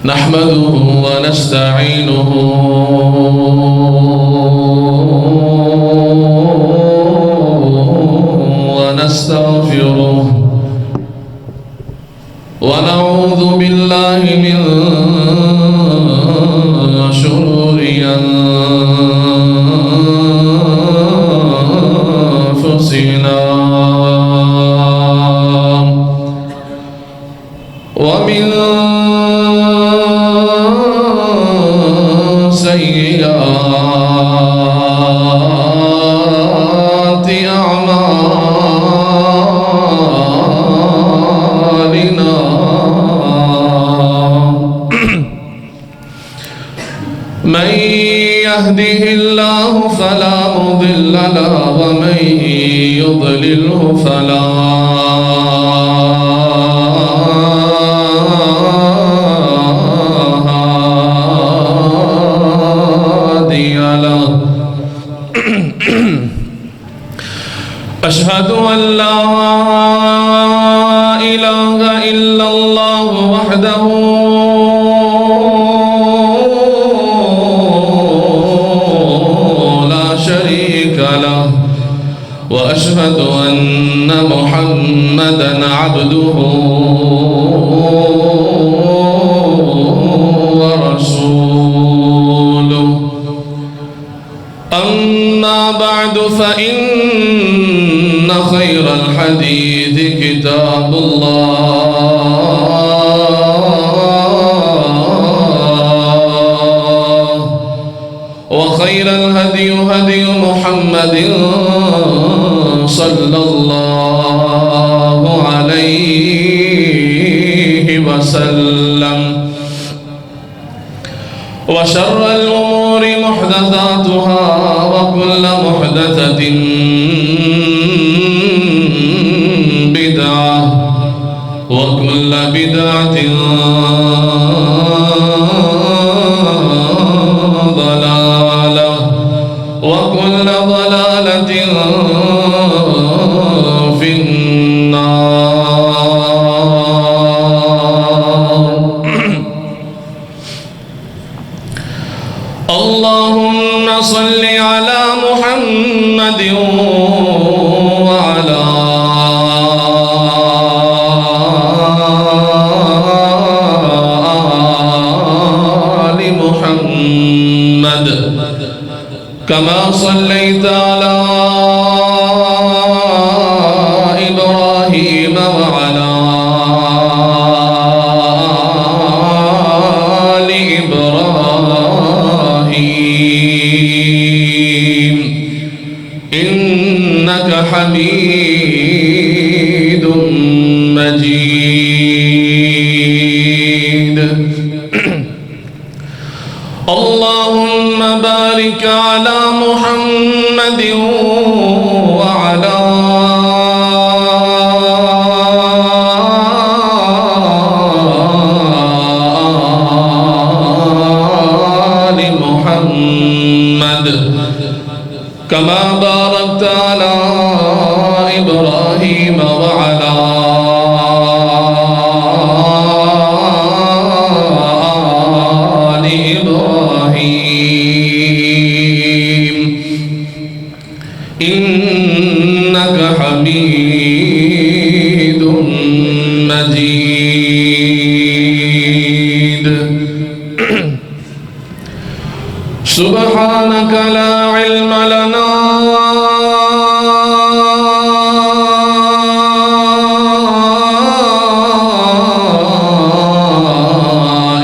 نحمده ونستعينه ونستغفره ونعوذ بالله من شرور أنفسنا ومن سيئات أعمالنا من يهده الله فلا مضل له ومن يضلله فلا أشهد أن لا إله إلا الله وحده لا شريك له وأشهد أن محمدًا عبده ورسوله أما بعد فإن خير الحديث كتاب الله وخير الهدي هدي محمد صلى الله عليه وسلم وشر الأمور محدثاتها وكل محدثة بدعة وكل بدعة ضلالة وكل ضلالة في النار. اللهم صل على محمد وعلى آل محمد كما صليت على إبراهيم وعلى آل إبراهيم إنك حميد مجيد. اللهم بارك على محمد وعلى آل محمد كما باركت على إبراهيم وعلى آل إبراهيم إنك حميد مجيد. سبحانك لا علم لنا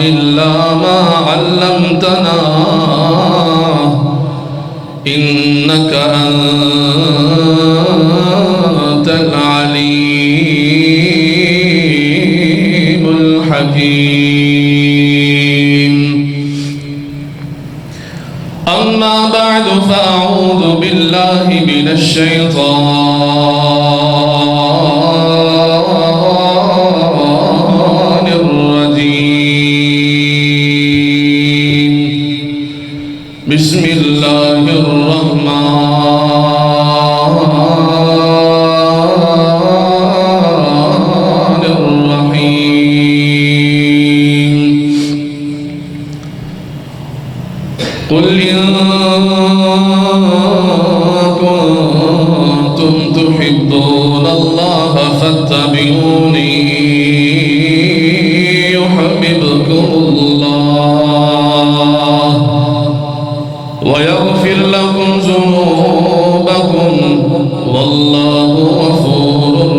إلا ما علمتنا إنك أنت العليم الحكيم. أما بعد فأعوذ بالله من الشيطان الرجيم. بسم الله الرحمن الرحيم. قل إن كنتم تحبون الله فاتبعوني يحببكم الله ويغفر لكم ذنوبكم والله غفور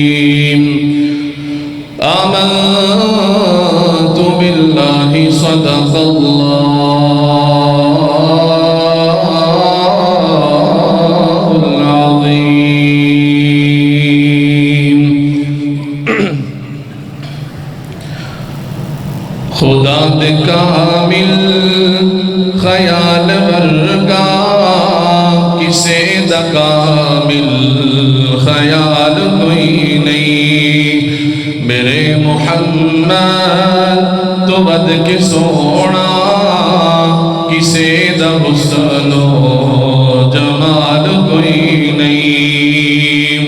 رحيم آمنت بالله صدق الله العظيم خدا دے کامل خیال ورگا کسے دا کامل خیال کوئی نہیں میرے محمد تو بد کے سونا کسے دا حسن و جمال کوئی نہیں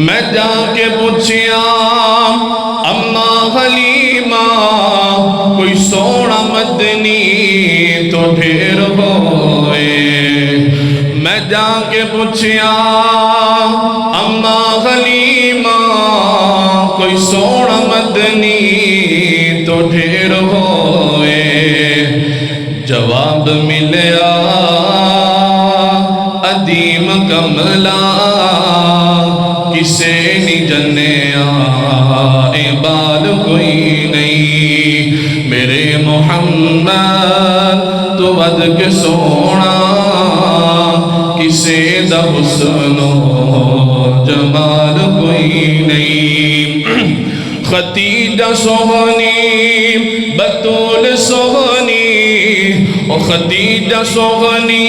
میں جا کے پوچھیا اما حلیمہ کوئی سونا مدنی تو ڈھیر ہوئے میں جا کے پوچھیا اما حلیمہ کوئی سونا مدنی تو ڈھیر ہوئے جواب ملیا عدیم کملا کسے نہیں جنیا بال کوئی نہیں میرے محمد تو بد کے سونا کسے دا حسن و جمال کوئی نہیں ختیجہ سوہنی بطول سوہنی او ختیجہ سوہنی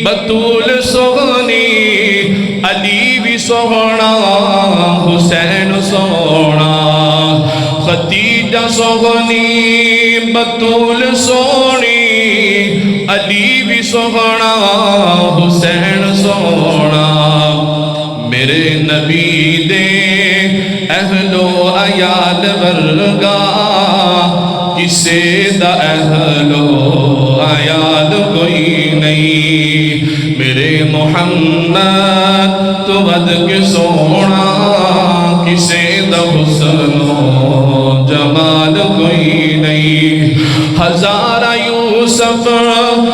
بطول سوہنی علی بھی سوہنا حسین سوہنا ختیجہ سوہنی بطول سوہنی علی بھی سوہنا حسین سوہنا میرے نبی دے اہل و عیال ورگا کسے دا اہل و عیال کوئی نہیں میرے محمد تو بد کے سونا کسے دا حسن و جمال کوئی نہیں ہزارہ یوسف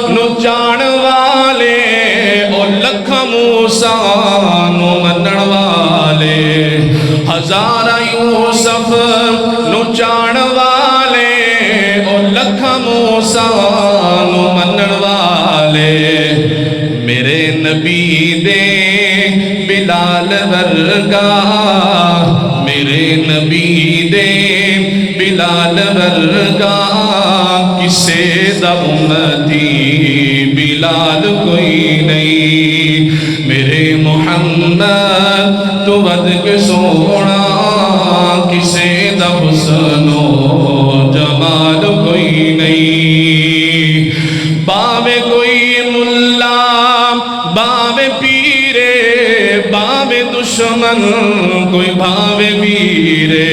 نو جان والے او لکھ موسیٰ نو منن والے ہزارہ یوسف نو جان والے او لکھ موسیٰ نو منن والے میرے نبی دے بلال ورگا میرے نبی دے بلال ورگا کسے دا امتی بلال کوئی نہیں میرے محمد تو بد کے سونا کسے دا حسن و جمال کوئی نہیں باوے کوئی ملا باوے پیرے باوے دشمن کوئی بھاوے ویرے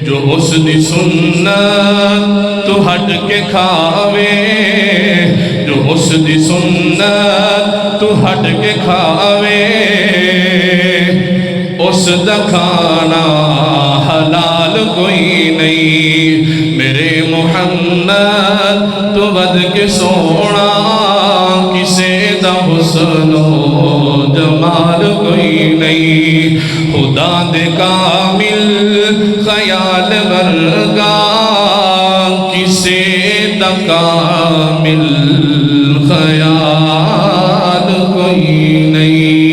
جو اس دی سنت تو ہٹ کے کھاوے جو اس دی سنت تو ہٹ کے کھاوے اس دا کھانا حلال کوئی نہیں میرے محمد تو بد کے سونا کسے دا حسن و جمال کوئی نہیں خدا دے کامل خیال ورگا کسے دا کامل خیال کوئی نہیں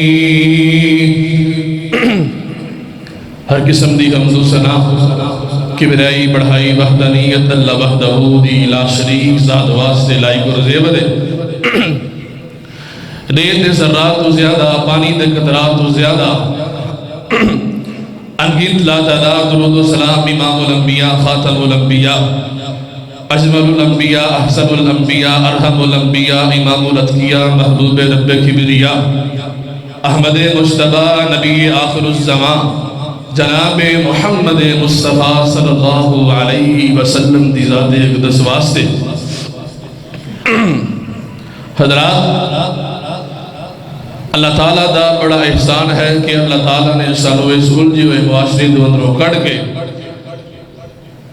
ہر قسم دی حمد و ثنا کبریائی بڑھائی وحدانیت اللہ وحدہ دی لا شریک ذات واسطے لائی کو رضیب دے ریت ذرات تو زیادہ پانی دے قطرات تو زیادہ انگیت لا تعداد درود و سلام امام الانبیاء خاتم الانبیاء اجمل الانبیاء احسن الانبیاء ارحم الانبیاء امام الاتقیاء محبوب رب کبریاء احمد مصطفیٰ نبی آخر الزمان جناب محمد مصطفیٰ صلی اللہ علیہ وسلم دی ذات اقدس واسطے حضرات اللہ تعالیٰ دا بڑا احسان ہے کہ اللہ تعالیٰ نے سانو اس الجھے ہوئے معاشرے دے اندروں کڑ کے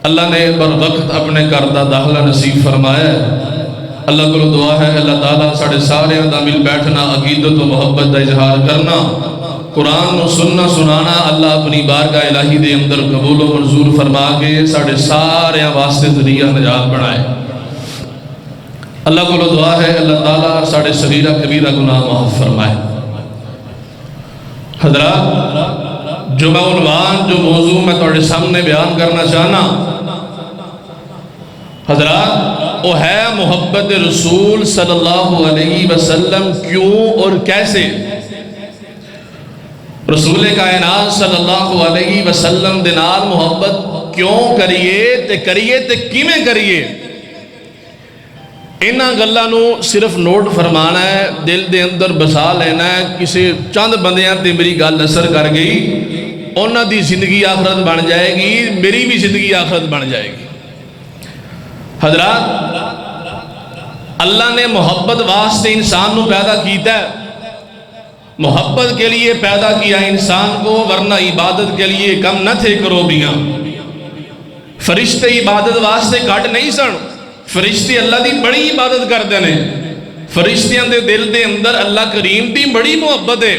اللہ نے بر وقت اپنے کردہ داخلہ نصیب فرمایا ہے۔ اللہ کو دعا ہے اللہ تعالیٰ ساڑھے سارے دا مل بیٹھنا، عقیدت و محبت دا اظہار کرنا، قرآن و سننا سنانا اللہ اپنی بارگاہ الہی دے اندر قبول و منظور فرما کے ساڑھے سارے واسطے ذریعہ نجات بنائے۔ اللہ کو دعا ہے اللہ تعالیٰ ساڑھے صغیرہ کبیرہ گناہ معاف فرمائے۔ حضرات جو میں عنوان جو موضوع میں تھوڑے سامنے بیان کرنا چاہنا حضرات وہ ہے محبت رسول صلی اللہ علیہ وسلم کیوں اور کیسے۔ رسول کائنات صلی اللہ علیہ وسلم دے نال محبت کیوں کریے تے کیویں کریے، انہاں گلاں نو صرف نوٹ فرمانا ہے، دل دے اندر بسا لینا ہے۔ کسی چند بندیاں تے میری گل اثر کر گئی، انہاں دی زندگی آخرت بن جائے گی، میری بھی زندگی آخرت بن جائے گی۔ حضرات اللہ نے محبت واسطے انسان نو پیدا کیتا ہے، محبت کے لیے پیدا کیا انسان کو، ورنہ عبادت کے لیے کم نہ تھے کروبیاں۔ فرشتے عبادت واسطے کٹ نہیں سن، فرشتے اللہ دی بڑی عبادت کرتے ہیں، فرشتیاں دے دل دے اندر اللہ کریم دی بڑی محبت ہے۔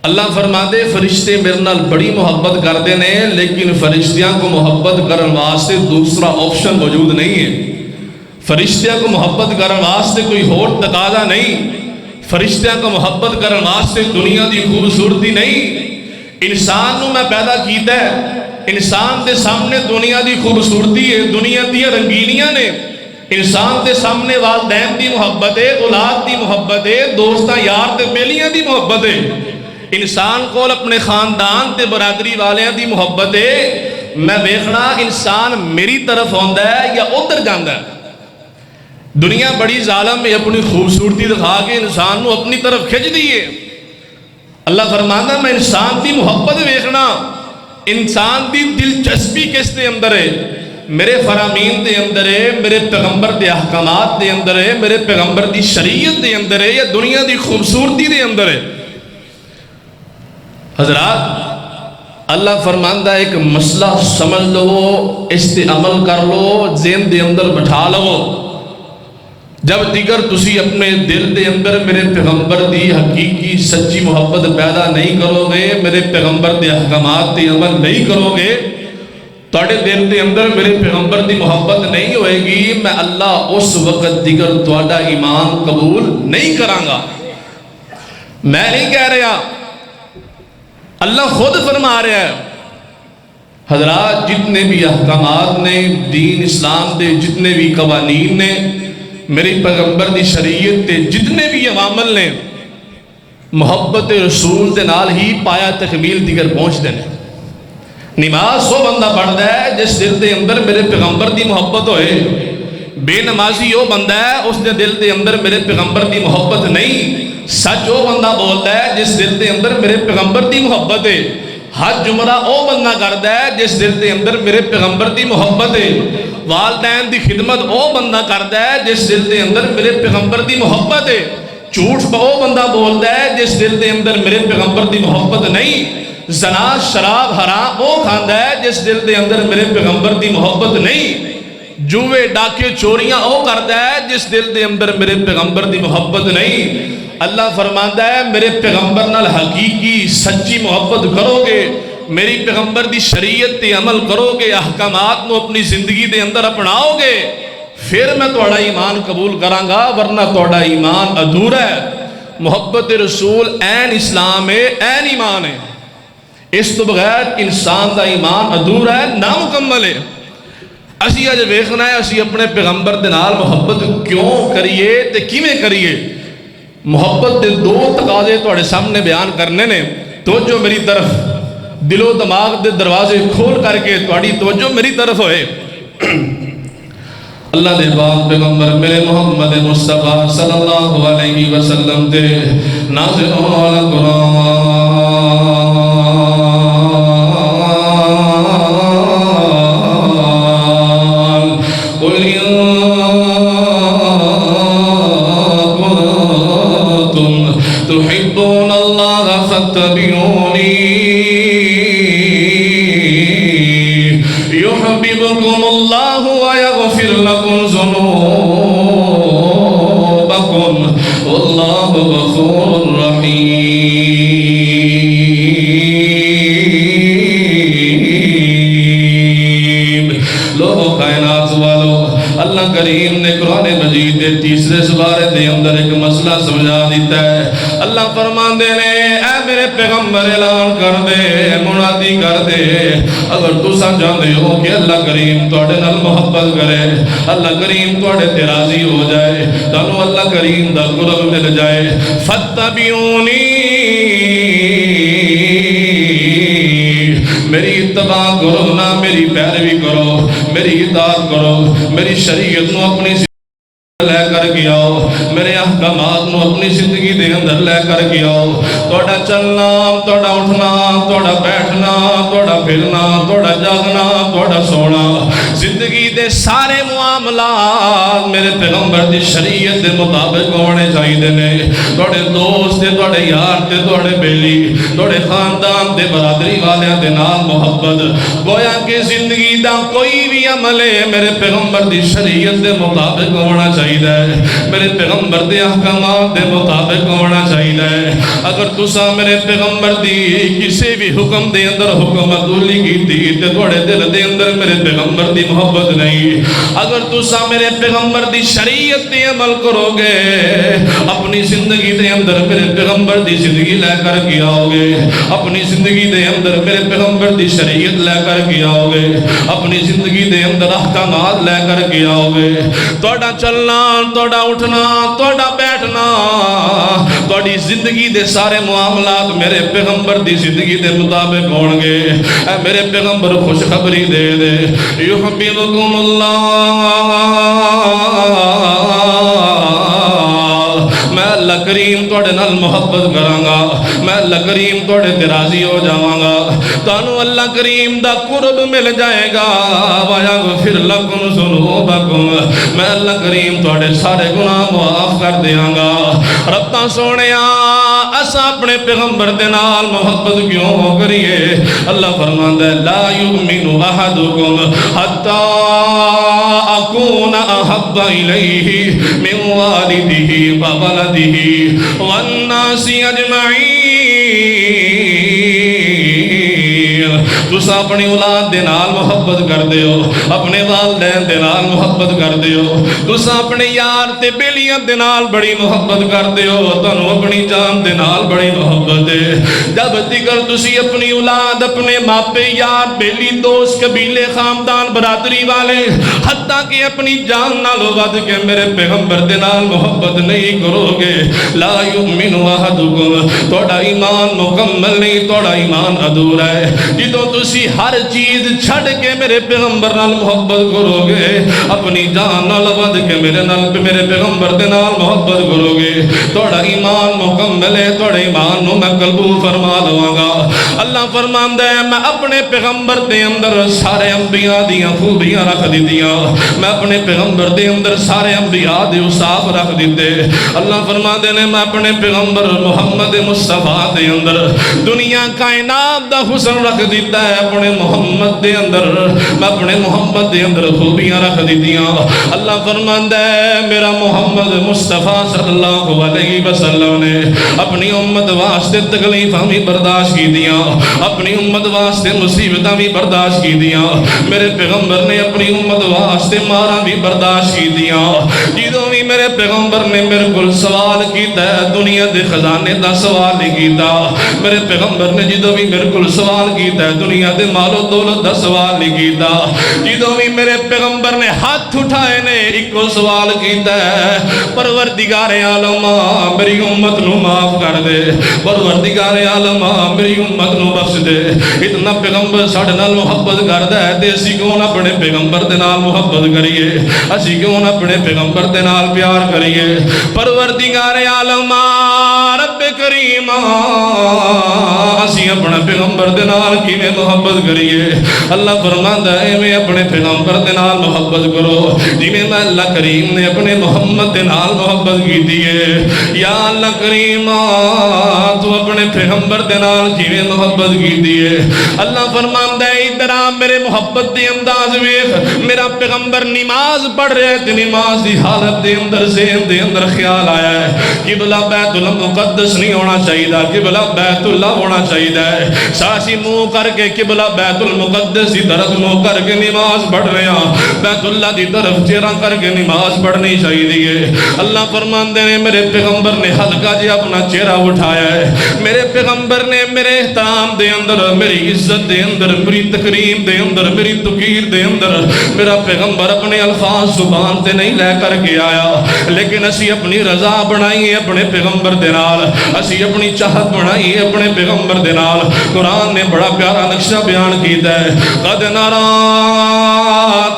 اللہ فرماتے فرشتے میرے نال بڑی محبت کرتے ہیں، لیکن فرشتیاں کو محبت کرن واسطے دوسرا آپشن موجود نہیں ہے۔ فرشتیاں کو محبت کرن واسطے کوئی اور تقاضا نہیں، فرشتیاں کو محبت کرن واسطے دنیا دی خوبصورتی نہیں۔ انسان نو میں پیدا کیتا ہے، انسان دے سامنے دنیا دی خوبصورتی ہے، دنیا دی رنگینیاں نے، انسان دے سامنے والدین دی محبت ہے، اولاد دی محبت ہے، دوستاں یار تے بیلیاں دی محبت ہے، انسان کو اپنے خاندان تے برادری والیاں دی محبت ہے۔ میں ویکھنا انسان میری طرف ہوندا ہے یا ادھر جاندا ہے۔ دنیا بڑی ظالم ہے، اپنی خوبصورتی دکھا کے انسان نو اپنی طرف کھچ دیئے۔ اللہ فرماتا میں انسان دی محبت ویکھنا، انسان دی دلچسپی کس دے اندر ہے، میرے فرامین دے اندر ہے، میرے پیغمبر دے احکامات دے اندر ہے، میرے پیغمبر دی شریعت دے اندر ہے، یا دنیا دی خوبصورتی دے اندر ہے۔ حضرات اللہ فرماندہ ایک مسئلہ سمجھ لو، اس تے عمل کر لو، ذہن دے اندر بٹھا لو، جب دیگر تسی اپنے دل دے اندر میرے پیغمبر دی حقیقی سچی محبت پیدا نہیں کرو گے، میرے پیغمبر دے احکامات تے عمل نہیں کرو گے، تواڈے دل دے اندر میرے پیغمبر دی محبت نہیں ہوئے گی، میں اللہ اس وقت دیگر تواڈا ایمان قبول نہیں کراں گا۔ میں نہیں کہہ رہا، اللہ خود فرما رہا ہے۔ حضرات جتنے بھی احکامات نے، دین اسلام دے جتنے بھی قوانین نے، میری پیغمبر دی شریعت تے جتنے بھی عوامل نے، محبت رسول دے نال ہی پایا تکمیل دیگر پہنچ دینے۔ نماز وہ بندہ پڑھتا ہے جس دل دے اندر میرے پیغمبر دی محبت ہوئے، بے نمازی وہ بندہ ہے اس دے دل دے اندر میرے پیغمبر دی محبت نہیں، سچ وہ بندہ بولتا ہے جس دل دے اندر میرے پیغمبر دی محبت ہے، حج جمرہ وہ بندہ کرتا ہے جس دل دے اندر میرے پیغمبر دی محبت ہے، والدین دی خدمت وہ بندہ کرتا ہے جس دل دے اندر میرے پیغمبر دی محبت ہے، جھوٹ وہ بندہ بولتا ہے جس دل دے اندر میرے پیغمبر دی محبت نہیں، زنا شراب حرام وہ کھاندا ہے جس دل دے اندر میرے پیغمبر دی محبت نہیں، جوے ڈاکے چوریاں وہ کرتا ہے جس دل دے اندر میرے پیغمبر دی محبت نہیں۔ اللہ فرماتا ہے میرے پیغمبر نال حقیقی سچی محبت کرو گے، میری پیغمبر دی شریعت تے عمل کرو گے، احکامات نو اپنی زندگی دے اندر اپناؤ گے، پھر میں تہاڈا ایمان قبول کراں گا، ورنہ تہاڈا ایمان ادھورا ہے۔ محبت رسول عین اسلام ہے، عین ایمان ہے، اس تو بغیر انسان دا ایمان ادھورا ہے، نامکمل ہے۔ اسی اج ویکھنا ہے اسی اپنے پیغمبر دے نال محبت کیوں کریے تے کیویں کریے۔ محبت دے دو تقاضے تواڈے سامنے بیان کرنے نے، توجہ میری طرف، دل و دماغ دے دروازے کھول کر کے تواڈی توجہ میری طرف ہوئے۔ اللہ دے پاک پیغمبر میرے محمد مصطفیٰ صلی اللہ علیہ وسلم دے نازل والا قرآن قل إن كنتم تحبون الله فاتبعوني يحببكم الله ويغفر لكم ذنوبكم والله غفور رحيم. لوگو کائنات والو، اللہ کریم نے قرآن مجید کے تیسرے سپارے دے اندر ایک مسئلہ سمجھا دیتا ہے. اللہ فرمان دے نے اے میرے پیغمبر اعلان کر دے، منادی کر دے، اگر تساں جاندے ہو کہ اللہ کریم تواڈے نال محبت کرے، اللہ کریم تواڈے تے راضی ہو جائے، تانوں اللہ کریم دا قرب مل جائے، فتبعونی، میری اتباع کرو نا، میری پیروی کرو، میری اطاعت کرو، میری شریعت نو اپنی لے کر کے آؤ، میرے احکامات نو اپنی زندگی دے اندر لے کر کے آؤ. توڑا چلنا، توڑا اٹھنا، توڑا بیٹھنا، توڑا پھرنا، توڑا جاگنا، توڑا سونا، زندگی دے سارے معاملات میرے پیغمبر دی شریعت دے مطابق ہونے چاہیے نے. توڑے دوست دے، توڑے یار دے، توڑے بیلی، توڑے خاندان دے، برادری والے دے نال محبت. گویا کہ زندگی دا کوئی بھی عمل ہے میرے پیغمبر دی شریعت دے مطابق ہونا چاہیے، میرے پیغمبر دے احکامات دے مطابق ہونا چاہیے. اگر تساں میرے پیغمبر دی کسی بھی حکم دے اندر حکم عدولی کی تے تھوڑے دل دے اندر میرے پیغمبر دی محبت نہیں. اگر تساں میرے پیغمبر دی شریعت تے عمل کرو گے، اپنی زندگی دے اندر میرے پیغمبر دی زندگی لے کر کے آؤ گے، اپنی زندگی دے اندر میرے پیغمبر دی شریعت لے کر کے آؤ گے، اپنی زندگی دے اندر احکامات لے کر کے آؤ گے. توڑا چلنا، توڑا اٹھنا، توڑا بیٹھنا، توڑی زندگی دے سارے معاملات میرے پیغمبر دی زندگی دے مطابق ہون گے. اے میرے پیغمبر خوشخبری دے دے، یحببکم اللہ، میں اللہ کریم توڑے نال محبت کرانگا، میں اللہ کریم توڑے تے راضی ہو جاوانگا، تانوں اللہ کریم دا قرب مل جائے گا. وَيَغْفِرْ لَكُمْ ذُنُوبَكُمْ، میں اللہ کریم توڑے سارے گناہ معاف کر دیاں گا. ربا سونیا اسا اپنے پیغمبر دے نال محبت کیوں کریے؟ اللہ فرماندا ہے لا یؤمن احدکم حتی اکون احب الیہ من والدہ وولدہ والناس اجمعین. تسا اپنی اولاد دے نال محبت کر دیو، اپنے والدین دے نال محبت کر دیو، تسا اپنے یار تے بیلیاں دے نال بڑی محبت کر دیو، تانوں اپنی جان دے نال بڑی محبت ہے. جب تکر تسی اپنی اولاد، اپنے ماپے، یار، بیلی، دوست، قبیلے، خاندان، برادری والے، حتیٰ کہ اپنی جان نالوں ود کے میرے پیغمبر دے نال محبت نہیں کرو گے، لا یؤمن احدکم، توڑا ایمان مکمل نہیں، توڑا ایمان ادھورا ہے. جدوں تسی ہر چیز چھڑ کے میرے پیغمبر نال محبت کرو گے، اپنی جان نال ود کے میرے پیغمبر دے نال محبت کرو گے، توڑا ایمان مکمل ہے، توڑا ایمان نو میں قبول فرما لواں گا. اللہ فرماندا ہے میں اپنے پیغمبر دے اندر سارے انبیاء دیاں خوبیاں رکھ دیتیاں، میں اپنے پیغمبر دے اندر سارے انبیاء دے اوصاف رکھ دیتے. اللہ فرماندے نے میں اپنے پیغمبر محمد مصطفیٰ دے اندر دنیا کائنات دا حسن رکھ دیتا ہے، اپنے محمد دے اندر میں اپنے محمد دے اندر خوبیاں رکھ دیتیاں. اللہ فرماندا ہے میرا محمد مصطفیٰ صلی اللہ علیہ وسلم نے اپنی امت واسطے تکلیفاں بھی برداشت کی دیاں، اپنی امت واسطے مصیبتاں بھی برداشت کی دیاں، میرے پیغمبر نے اپنی امت واسطے ماراں بھی برداشت کی دیاں. جدوں بھی میرے پیغمبر نے میرے کو سوال کیتا ہے، دنیا دے خزانے دا سوال نہیں کیتا. میرے پیغمبر نے جدوں بھی میرے کو سوال کیتا ہے، دنیا دے مال و دولت دا سوال نہیں کیتا. جدوں بھی میرے پیغمبر نے ہاتھ اٹھائے نے ایک کو سوال کیتا ہے، پروردگار عالم میری امت نو معاف کر دے، پروردگار عالم میری امت نو بخش دے. اتنا پیغمبر ساڈے نال محبت کردا ہے تے اسی کیوں نہ اپنے پیغمبر دے نال محبت کریے، اسی کیوں نہ اپنے پیغمبر دے نال پیار کریے. پروردگار عالم رب کریم اسی اپنے پیغمبر دے نال کیویں محبت کریے اللہ فرماندا ہے میں اپنے پیغمبر دے نال محبت کرو جویں میں اللہ کریم نے اپنے محمد دے نال محبت کیتی ہے یا اللہ کریم تو اپنے پیغمبر دے نال کیویں محبت کیتی ہے اللہ فرماندا ہے ادھر آ میرے محبت دی انداز ویکھ میرا پیغمبر نماز پڑھ رہا ہے تے نماز دی حالت دے اندر ذہن دے اندر خیال آیا ہے قبلہ بیت المقدس نہیں ہونا چاہیے قبلہ بیت اللہ ہونا چاہیے ساسی منہ کر کے قبلہ بیت المقدس دی طرف منہ کر کے نماز پڑھ رہے ہیں بیت اللہ دی طرف چہرہ کر کے نماز پڑھنی چاہیے اللہ فرماندے نے میرے پیغمبر نے ہلکا جی اپنا چہرہ اٹھایا ہے میرے پیغمبر نے میرے احترام دے اندر میری عزت دے اندر میری تکریم دے اندر میری توقیر دے اندر میرا پیغمبر اپنے الفاظ زبان تے نہیں لے کر کے آیا لیکن اسی اپنی رضا بنائی اپنے پیغمبر دے نال اسی اپنی چاہت بنائی اپنے پیغمبر دے نال قرآن نے بڑا پیارا نقشہ بیان کیتا ہے قد نرا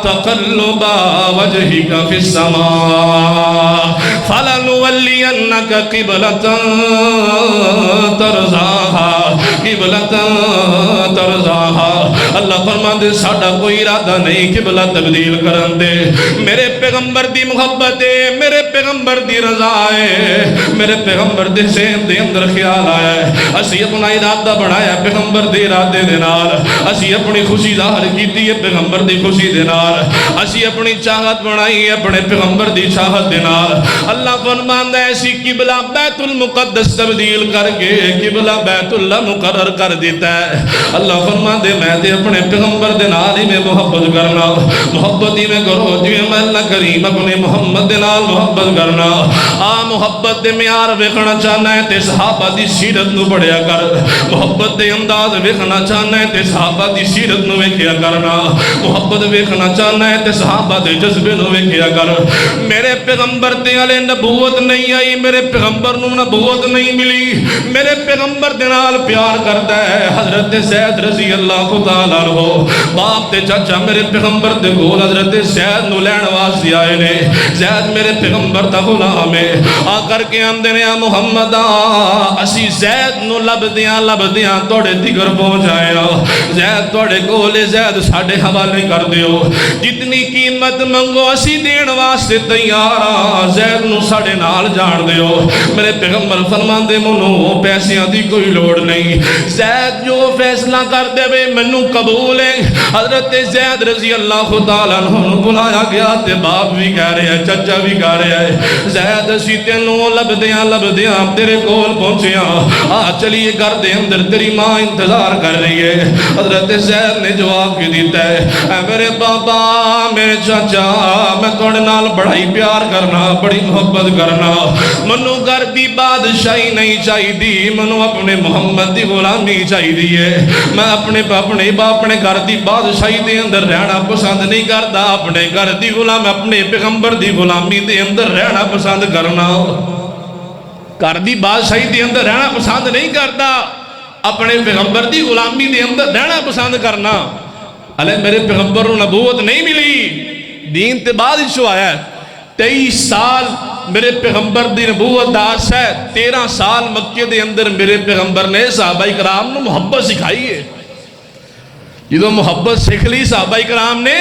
تقلب وجهك في السماء فلنولينك قبلة ترضاها قبلة ترضاها اللہ فرماندے ساڈا کوئی ارادہ نہیں قبلہ تبدیل کرن دے میرے پیغمبر دی محبت ہے میرے پیغمبر دی رضا ہے میرے پیغمبر دے ذہن دے اندر خیال آیا ہے اسی اپنا ارادہ بنایا پیغمبر دے ارادے دے نال اسی اپنی خوشی ظاہر کیتی ہے پیغمبر دی خوشی دے نال اسی اپنی چاہت بنائی ہے اپنے پیغمبر دی چاہت دے نال اللہ فرماندا ہے اسی قبلہ بیت المقدس تبدیل کر کے قبلہ بیت اللہ مقرر کر دیتا ہے اللہ فرماندے میں تے اپنے پیغمبر دے نال ہی میں محبت کرنا محبت ہی میں کرو جویں میں اللہ کریم اپنے محمد دے نال محبت کرنا آ محبت دے معیار ویکھنا چاہنا ہے تے صحابہ دی سیرت نو پڑھیا کر محبت دے انداز ویکھنا چاہنا ہے تے صحابہ دی سیرت نو ویکھیا کرنا محبت ویکھنا چاہنا ہے تے صحابہ دے جذبے نو ویکھیا کر میرے پیغمبر تے والے نبوت نہیں آئی میرے پیغمبر نو نبوت نہیں ملی میرے پیغمبر دے نال پیار کرتا ہے حضرت زید رضی اللہ تعالی عنہ باپ تے چاچا میرے پیغمبر دے کول حضرت زید نو لین واسطے آئے نے زید میرے پیغمبر دا غلام ہے آ کر کے آندے نے محمد اسی زید نو لبدیاں توڑے تکر پہنچ آیا زید توڑے کولے زید ساڑھے حوالے کر دیو جتنی قیمت منگو اسی دین واسطے تیارا زید نو ساڑھے نال جان دیو میرے پیغمبر فرمان دے منو پیسیاں دی کوئی لوڑ نہیں زید جو فیصلہ کر دے بے منو قبول ہے حضرت زید رضی اللہ تعالیٰ عنہ بلایا گیا تے باپ بھی کہہ رہے ہیں چچا بھی کہہ رہے ہیں زید اسی تینوں لبدیاں تیرے کول پہنچیاں آ چلیے گھر دے اندر تیری ماں انتظار کر رہی ہے حضرت زید نے جواب کی دیتا ہے اے میرے بابا میرے چچا میں توڑے نال بڑائی پیار کرنا بڑی محبت کرنا منو گھر دی بادشاہی نہیں چاہی دی منو اپنے محمد دی غلامی چاہی دی ہے میں اپنے گھر دی بادشاہی دے اندر رہنا پسند نہیں کرتا اپنے گھر دی غلام اپنے پیغمبر دی غلامی دے اندر رہنا پسند کرنا گھر دی بادشاہی دے اندر رہنا پسند نہیں کرتا اپنے پیغمبر دی غلامی دے اندر رہنا پسند کرنا علیہ میرے پیغمبر کو نبوت نہیں ملی دین تے بعد ہی آیا ہے 23 سال میرے پیغمبر دی نبوت داس ہے 13 سال مکے دے اندر میرے پیغمبر نے صحابہ کرام نے محبت سکھائی ہے جدو محبت سکھ لی صحابہ کرام نے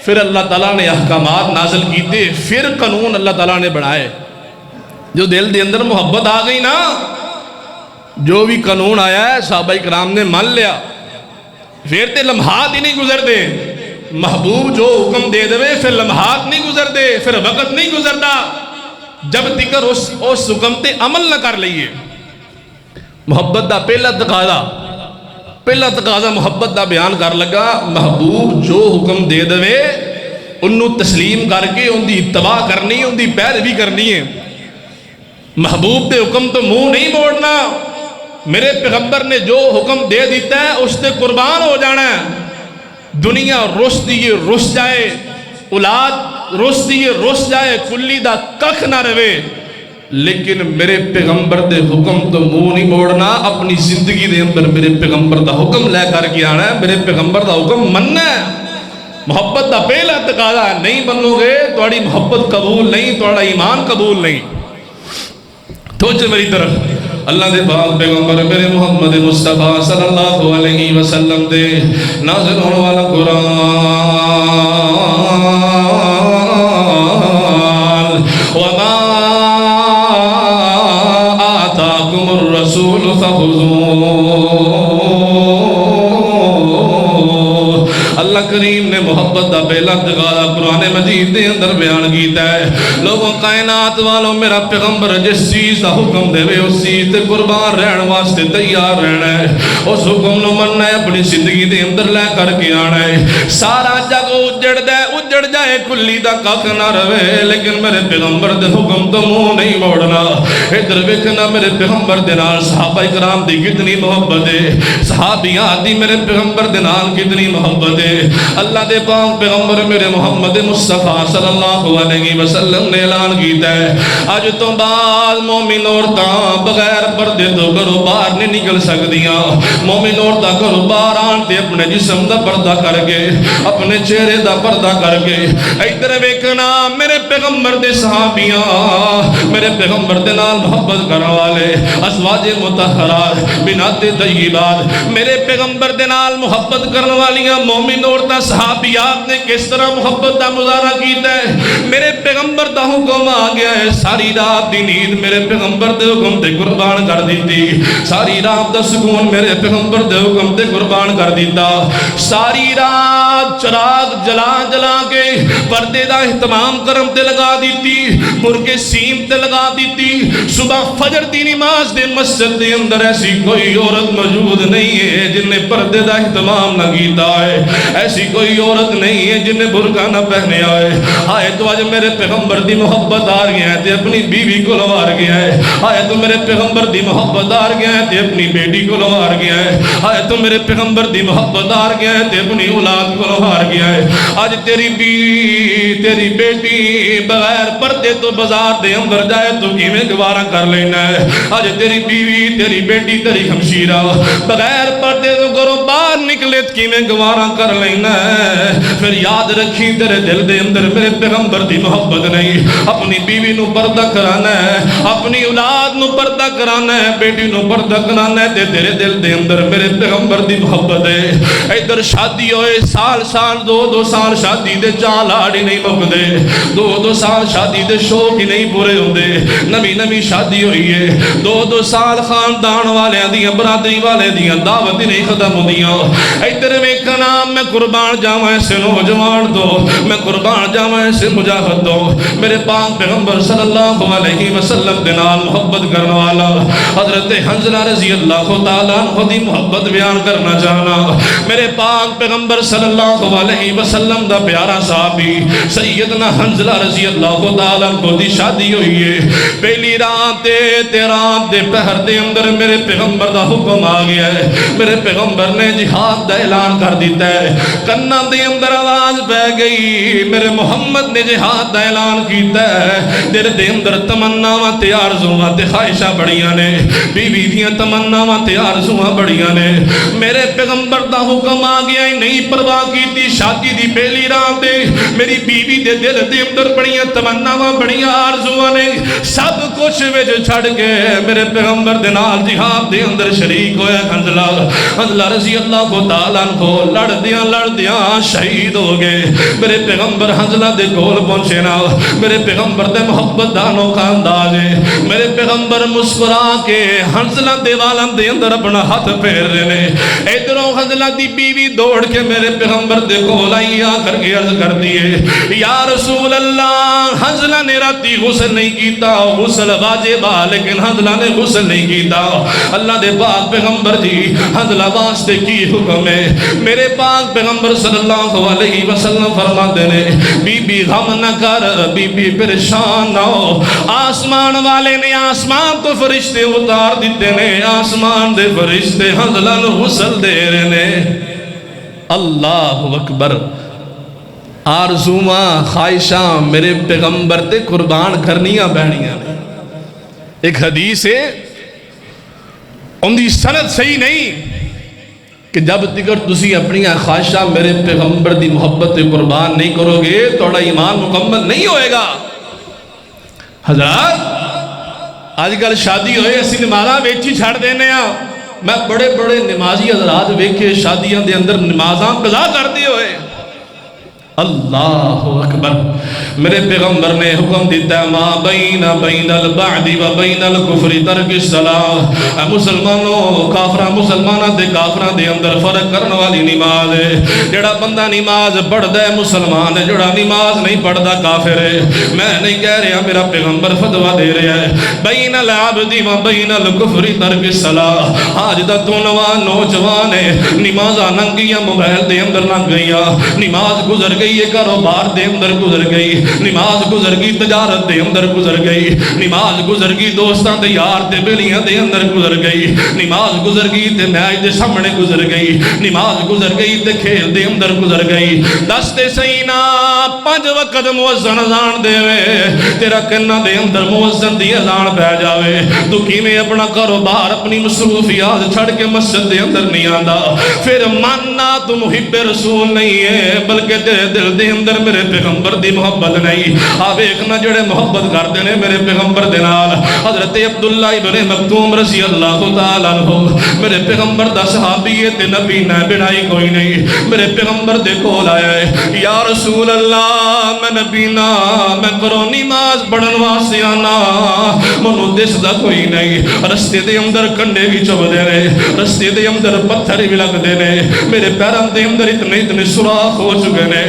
پھر اللہ تعالیٰ نے احکامات نازل کیتے پھر قانون اللہ تعالیٰ نے بڑھائے جو دل دے اندر محبت آ گئی نا جو بھی قانون آیا ہے صحابہ کرام نے مان لیا پھر تے لمحات ہی نہیں گزر دے محبوب جو حکم دے دے پھر لمحات نہیں گزر دے پھر وقت نہیں گزردا جب تک اس حکم تے عمل نہ کر لئیے محبت دا پہلا تقاضا محبت دا بیان کر لگا محبوب جو حکم دے دے انہوں تسلیم کر کے ان دی اتباع کرنی ان دی پیروی کرنی ہے محبوب دے حکم تو منہ نہیں موڑنا میرے پیغمبر نے جو حکم دے دیتا ہے اس تے قربان ہو جانا ہے دنیا رس دیئے رس جائے اولاد رس دیئے رس جائے کلی دا ککھ نہ روے لیکن میرے پیغمبر دے حکم تو منہ نہیں موڑنا اپنی زندگی دے اندر میرے پیغمبر دا حکم لے کر کے آنا ہے میرے پیغمبر دا حکم مننا ہے محبت دا پہلا تقاضا ہے نہیں منو گے تھوڑی محبت قبول نہیں تھوڑا ایمان قبول نہیں توجہ میری طرف اللہ دے پاک پیغمبر میرے محمد مصطفیٰ صلی اللہ علیہ وسلم دے نازل ہونے والا قرآن وما آتاکم الرسول فخذوه اللہ کریم نے محبت دا پہلا تقاضا قرآن مجید دے اندر بیان کیتا ہے لوگوں کائنات والوں میرا پیغمبر جس چیز دا حکم دے وے اس چیز تے قربان رہن واسطے تیار رہنا ہے اس حکم نو مننا ہے اپنی زندگی دے اندر لے کر کے آنا ہے سارا جگ اجڑ جائے کلی دا کھ نہ رہے لیکن میرے پیغمبر دے حکم تو منہ نہیں موڑنا ادھر ویکھنا میرے پیغمبر دے نال صحابہ کرام دی کتنی محبت ہے صحابیات دی میرے پیغمبر دے نال کتنی محبت ہے اللہ دے پاک پیغمبر میرے محمد مصطفیٰ صلی اللہ علیہ وسلم نے اعلان کیتا ہے اج تو بعد مومن عورتاں بغیر پردے تو گھروں باہر نہیں نکل سکدیاں مومن عورتاں گھروں باہر آن تے اپنے جسم دا پردہ کر کے اپنے چہرے دا پردہ کر کے ادھر ویکھنا میرے پیغمبر دے صحابیاں میرے پیغمبر دے نال محبت کرن والے ازواج مطہرات بنات طیبات میرے پیغمبر دے نال محبت کرن والیاں مومن عورتاں صحابیات نے کس طرح محبت دا مظاہرہ کیتا ہے میرے پیغمبر دا حکم آ گیا ہے ساری رات دی نیند میرے پیغمبر دے حکم تے قربان کر دیتی ساری رات دا سکون میرے پیغمبر دے حکم تے قربان کر دیتا ساری رات چراغ جلا جلا کے پردے دا اہتمام کرم تے لگا دیتی مرغے سیم تے لگا دیتی صبح فجر دی نماز دے مسجد دے اندر ایسی کوئی عورت موجود نہیں ہے جن نے پردے دا اہتمام نہ کیتا ہے ایسی کوئی عورت نہیں ہے جن نے برقع نہ پہنے آئے آئے تو آج میرے پیغمبر دی محبت آ گیا ہے تے اپنی بیوی کو لوار گیا ہے آئے تو میرے پیغمبر دی محبت آ گیا ہے تے اپنی بیٹی کو لوار گیا ہے آئے تو میرے پیغمبر دی محبت آ گیا ہے تے اپنی اولاد کو لوار گیا ہے آج تیری بیوی تیری بیٹی بغیر پردے تو بازار دے اندر جائے تو کیویں گوارا کر لینا ہے آج تیری بیوی تیری بیٹی تیری ہمشیرہ بغیر پردے تو گھروں باہر نکلے کیویں گوارا کر لینا ہے پھر یاد رکھی تیرے دل دے اندر میرے پیغمبر دی محبت نہیں اپنی بیوی نو پردہ کرانا ہے اپنی اولاد نو پردہ کرانا ہے بیٹی نو پردہ کرانا ہے تیرے دل دے اندر میرے پیغمبر دی محبت ہے ادھر شادی ہوئے سال دو سال شادی دے چال آڑی نہیں مکدے دو سال شادی دے شوق ہی نہیں پورے ہوندے نمی شادی ہوئی ہے دو سال خاندان والے دیاں برادری والے دیاں دعوت ہی نہیں ختم ہوندیاں ادھر ویکھنا میں قربان جاواں ایسے نوجوان دو میں قربان جاواں ایسے مجاہد دو میرے پاک پیغمبر صلی اللہ علیہ وسلم دے نال محبت کرنے والا حضرت حنظلہ رضی اللہ تعالیٰ عنہ دی محبت بیان کرنا چاہنا میرے پاک پیغمبر صلی اللہ علیہ وسلم دا پیارا صحابی سیدنا حنظلہ رضی اللہ تعالیٰ عنہ دی شادی ہوئی ہے پہلی رات دے پہر دے اندر میرے پیغمبر دا حکم آ گیا ہے میرے پیغمبر نے جہاد دا اعلان کر دیتا ہے کنا دے اندر آواز بہ گئی میرے محمد نے جہاد دا اعلان کیتا ہے دل دے اندر تمناواں تے آرزوواں تے خواہشاں بڑیاں نے بیوی دیاں تمناواں تے آرزوواں بڑیاں نے میرے پیغمبر دا حکم آ گیا ہی نہیں پرواہ کیتی شادی دی پہلی رات دے میری بیوی دے دل دے اندر بڑیاں تمناواں بڑیاں آرزوواں نے سب کچھ وچ چھڑ کے میرے پیغمبر دے نال جہاد دے اندر شریک ہویا حنظلہ رضی اللہ تعالیٰ عنہ لڑدیاں شہید ہو گئے میرے پیغمبر حنظلہ دے کول پہنچے نا میرے پیغمبر دے محبت دا انوکھا انداز ہے میرے پیغمبر مسکرا کے حنظلہ دے والم دے اندر اپنا ہاتھ پھیر رہے نے ادھروں حنظلہ دی بیوی دوڑ کے میرے پیغمبر دے کول آئی آ کر کے عرض کر دیے یا رسول اللہ حنظلہ نے راتی غسل نہیں کیتا غسل واجب لیکن حنظلہ نے غسل نہیں کیتا اللہ دے پاک پیغمبر جی حنظلہ واسطے کی حکم ہے میرے پاک پیغمبر صلی اللہ علیہ وسلم فرماتے نے بی بی غم نہ کر بی بی پریشان نہ ہو آسمان والے نے آسمان تو فرشتے اتار دیتے نے آسمان دے فرشتے حنظلہ نو غسل دے رہے نے اللہ اکبر آرزوماں خواہشاں میرے پیغمبر تے قربان کرنیاں بہنیاں ایک حدیث ہے ان دی سند صحیح نہیں کہ جب تک تسی اپنی خواہشاں میرے پیغمبر دی محبت قربان نہیں کرو گے توڑا ایمان مکمل نہیں ہوئے گا حضرات آج کل شادی ہوئے اسی نمازاں وچ ہی چھڑ دینے ہاں. میں بڑے بڑے نمازی حضرات ویکھے شادیاں دے اندر نمازاں قضا کردے ہوئے. اللہ اکبر. میرے پیغمبر نے حکم دیتا ہے ما بین البعد و بین الکفر ترک الصلاۃ. مسلمانوں کافراں مسلماناں دے کافراں دے اندر فرق کرن والی نماز ہے. جڑا بندہ نماز پڑھدا ہے مسلمان ہے, جڑا نماز نہیں پڑھدا کافر ہے. میں نہیں کہہ رہا, میرا پیغمبر فتویٰ دے رہا ہے بین العبد و بین الکفر ترک الصلاۃ. آج دا تو نوجوان ہے, نمازاں لنگ گئیاں, موبائل دے اندر لنگ گئیاں, نماز گزر گئی ہے, کاروبار دے اندر گزر گئی, نماز گزر گئی تجارت دے اندر گزر گئی, نماز گزر گئی دوستاں دے یار تے بیلیاں دے اندر گزر گئی, نماز گزر گئی تے میچ دے سامنے گزر گئی, نماز گزر گئی تے کھیل دے اندر گزر گئی. دس تے صحیح نا 5 وقت مؤذن اذان دے تیرا کناں دے اندر مؤذن دی اذان پہ جاوے, تو کیویں اپنا کاروبار اپنی مصروفیات چھڑ کے مسجد دے اندر نہیں آندا؟ پھر ماننا تو محب رسول نہیں ہے, بلکہ تیرے دل دے اندر میرے پیغمبر دی محبت نہیں. ویکھنا جڑے محبت کردے نے میرے پیغمبر دے نال, حضرت عبداللہ ابن مکتوم رضی اللہ تعالیٰ عنہ میرے پیغمبر دا صحابی ہے تے نبی نے بنائی کوئی نہیں. میرے پیغمبر دے کول آیا ہے, یا رسول اللہ میں نبی نا, میں کرو نماز پڑھن واسطے آنا, منو دسدا کوئی نہیں. رستے دے اندر کنڈے بھی چبدے نے, رستے دے اندر پتھر بھی لگدے نے, میرے پیراں دے اندر اتنے سوراخ ہو چکے نے.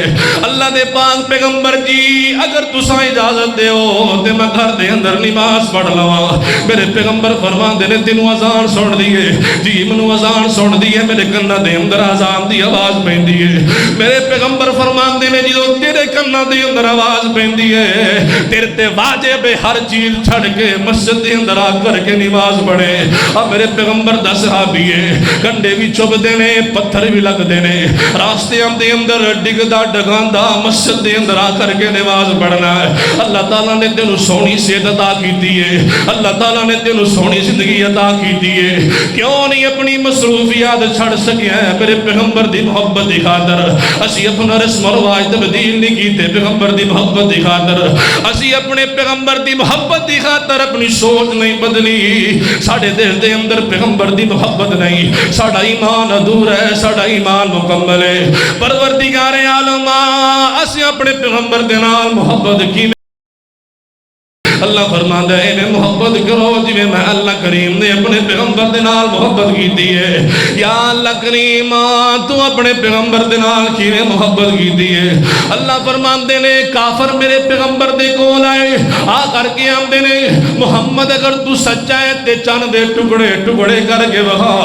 اللہ دے پاک پیغمبر جی اگر تساں اجازت دے ہو تے میں گھر دے اندر نماز پڑھ لواں. میرے پیغمبر فرماندے نے تینوں اذان سن دی ہے جی, منوں اذان سن دی ہے, میرے کنا دے اندر اذان دی آواز پیندی ہے. میرے پیغمبر فرماندے نے جدوں تیرے کنا دے اندر آواز پیندی ہے تیرے تے واجب ہے ہر چیز چھڑ کے مسجد دے اندر آ کر کے نماز پڑھے. اب میرے پیغمبر دا صحابی ہے, کنڈے بھی چبدے نے, پتھر بھی لگدے نے, راستے دے اندر ڈگدا ڈگاندا مسجد دے اندر آ کر کے نماز پڑھنا ہے. اللہ تعالیٰ نے تینوں سونی صحت عطا کیتی ہے, اللہ تعالیٰ نے تینوں سونی زندگی عطا کیتی ہے, کیوں نہیں اپنی مصروفیات چھڑ سکیا ہے میرے پیغمبر دی محبت دی خاطر. اسی اپنا رسم و رواج تبدیل نہیں کیتے پیغمبر دی محبت دی خاطر, اسی اپنے پیغمبر دی محبت دی خاطر اپنی سوچ نہیں بدلی. ساڑھے دل دے اندر پیغمبر دی محبت نہیں, ساڑھا ایمان ادھورا ہے, ساڑھا ایمان مکمل ہے. پروردگار عالم اسی اپنے پیغمبر دے نال محبت کی. اللہ فرماندا ہے میں محبت کرو جویں میں اللہ کریم نے اپنے پیغمبر دے نال محبت کیتی ہے. یا اللہ کریم تو اپنے پیغمبر دے نال کیویں محبت کیتی ہے. اللہ فرماندے نے کافر میرے پیغمبر دے کول آئے آ کر کے آندے نے محمد اگر تو سچا ہے تے چن دے ٹکڑے ٹکڑے کر کے وہا,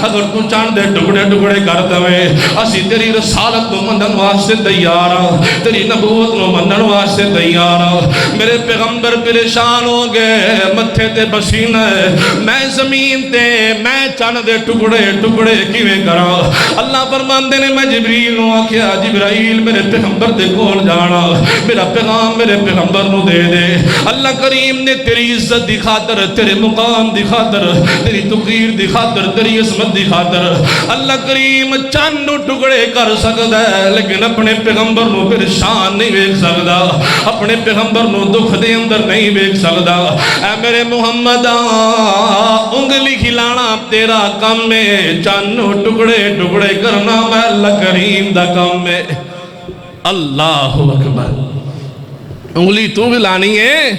اگر تو چن دے ٹکڑے ٹکڑے کر دے اسی تیری رسالت نو منن واسطے تیار ہاں, تیری نبوت نو منن واسطے تیار ہاں. میرے پیغمبر پریشان ہو گئے, متھے تے پسینہ ہے, میں زمین تے میں چن دے ٹکڑے ٹکڑے کیویں کراں. اللہ فرماندے نے میں جبریل نو آکھیا جبرائیل میرے پیغمبر دے کول جانا, میرا پیغام میرے پیغمبر نو دے دے. اللہ کریم نے تیری عزت دی خاطر, تیرے مقام دی خاطر, تیری توقیر دی خاطر, تیری عظمت دی خاطر اللہ کریم چن نو ٹکڑے کر سکدا ہے, لیکن اپنے پیغمبر نو پریشان نہیں ویکھ سکدا, اپنے پیغمبر نو دکھ دے اندر نہیں ویکھ سکدا. اے میرے محمد انگلی کھلانا تیرا کم ہے, چن نو ٹکڑے ٹکڑے کرنا میں اللہ کریم دا کم ہے. اللہ اکبر. انگلی تو بھی لانی ہے,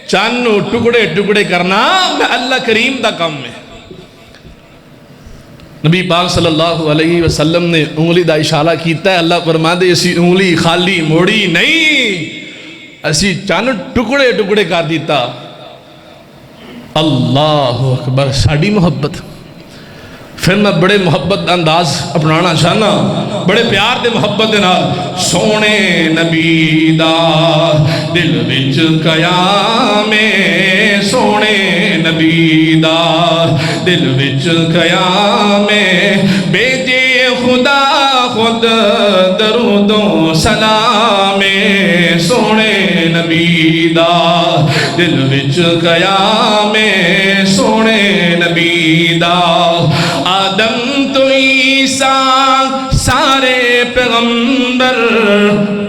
چن نو ٹکڑے ٹکڑے کرنا میں اللہ کریم دا کم ہے. نبی پاک صلی اللہ علیہ وسلم نے انگلی دا اشارہ کیتا ہے. اللہ فرماندے اسی انگلی خالی موڑی نہیں, اسی چن ٹکڑے ٹکڑے کر دیتا. اللہ اکبر. ساڑی محبت. پھر میں بڑے محبت انداز اپنانا چاہنا, بڑے پیار دے محبت دے نال. سونے نبی دا دل وچ قیام, سونے نبی دا دل وچ قیام, بیجے خدا خود درود و سلام, سونے نبی دا دل وچ قیام, سونے نبی دا. آدم تو عیسیٰ سارے پیغمبر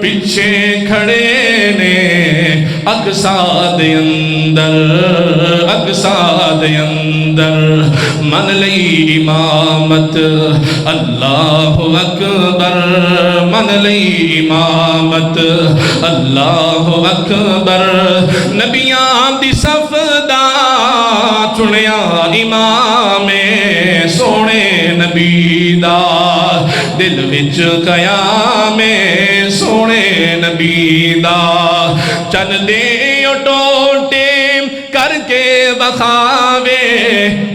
پیچھے کھڑے نے, اقصا دے اندر من لئی امامت اللہ اکبر من لئی امامت اللہ اکبر نبیاں دی صف دا چنیا امام سونے نبی دا دل وچ قیام سونے نبی دا چل دے ٹوٹے کر کے بخاوے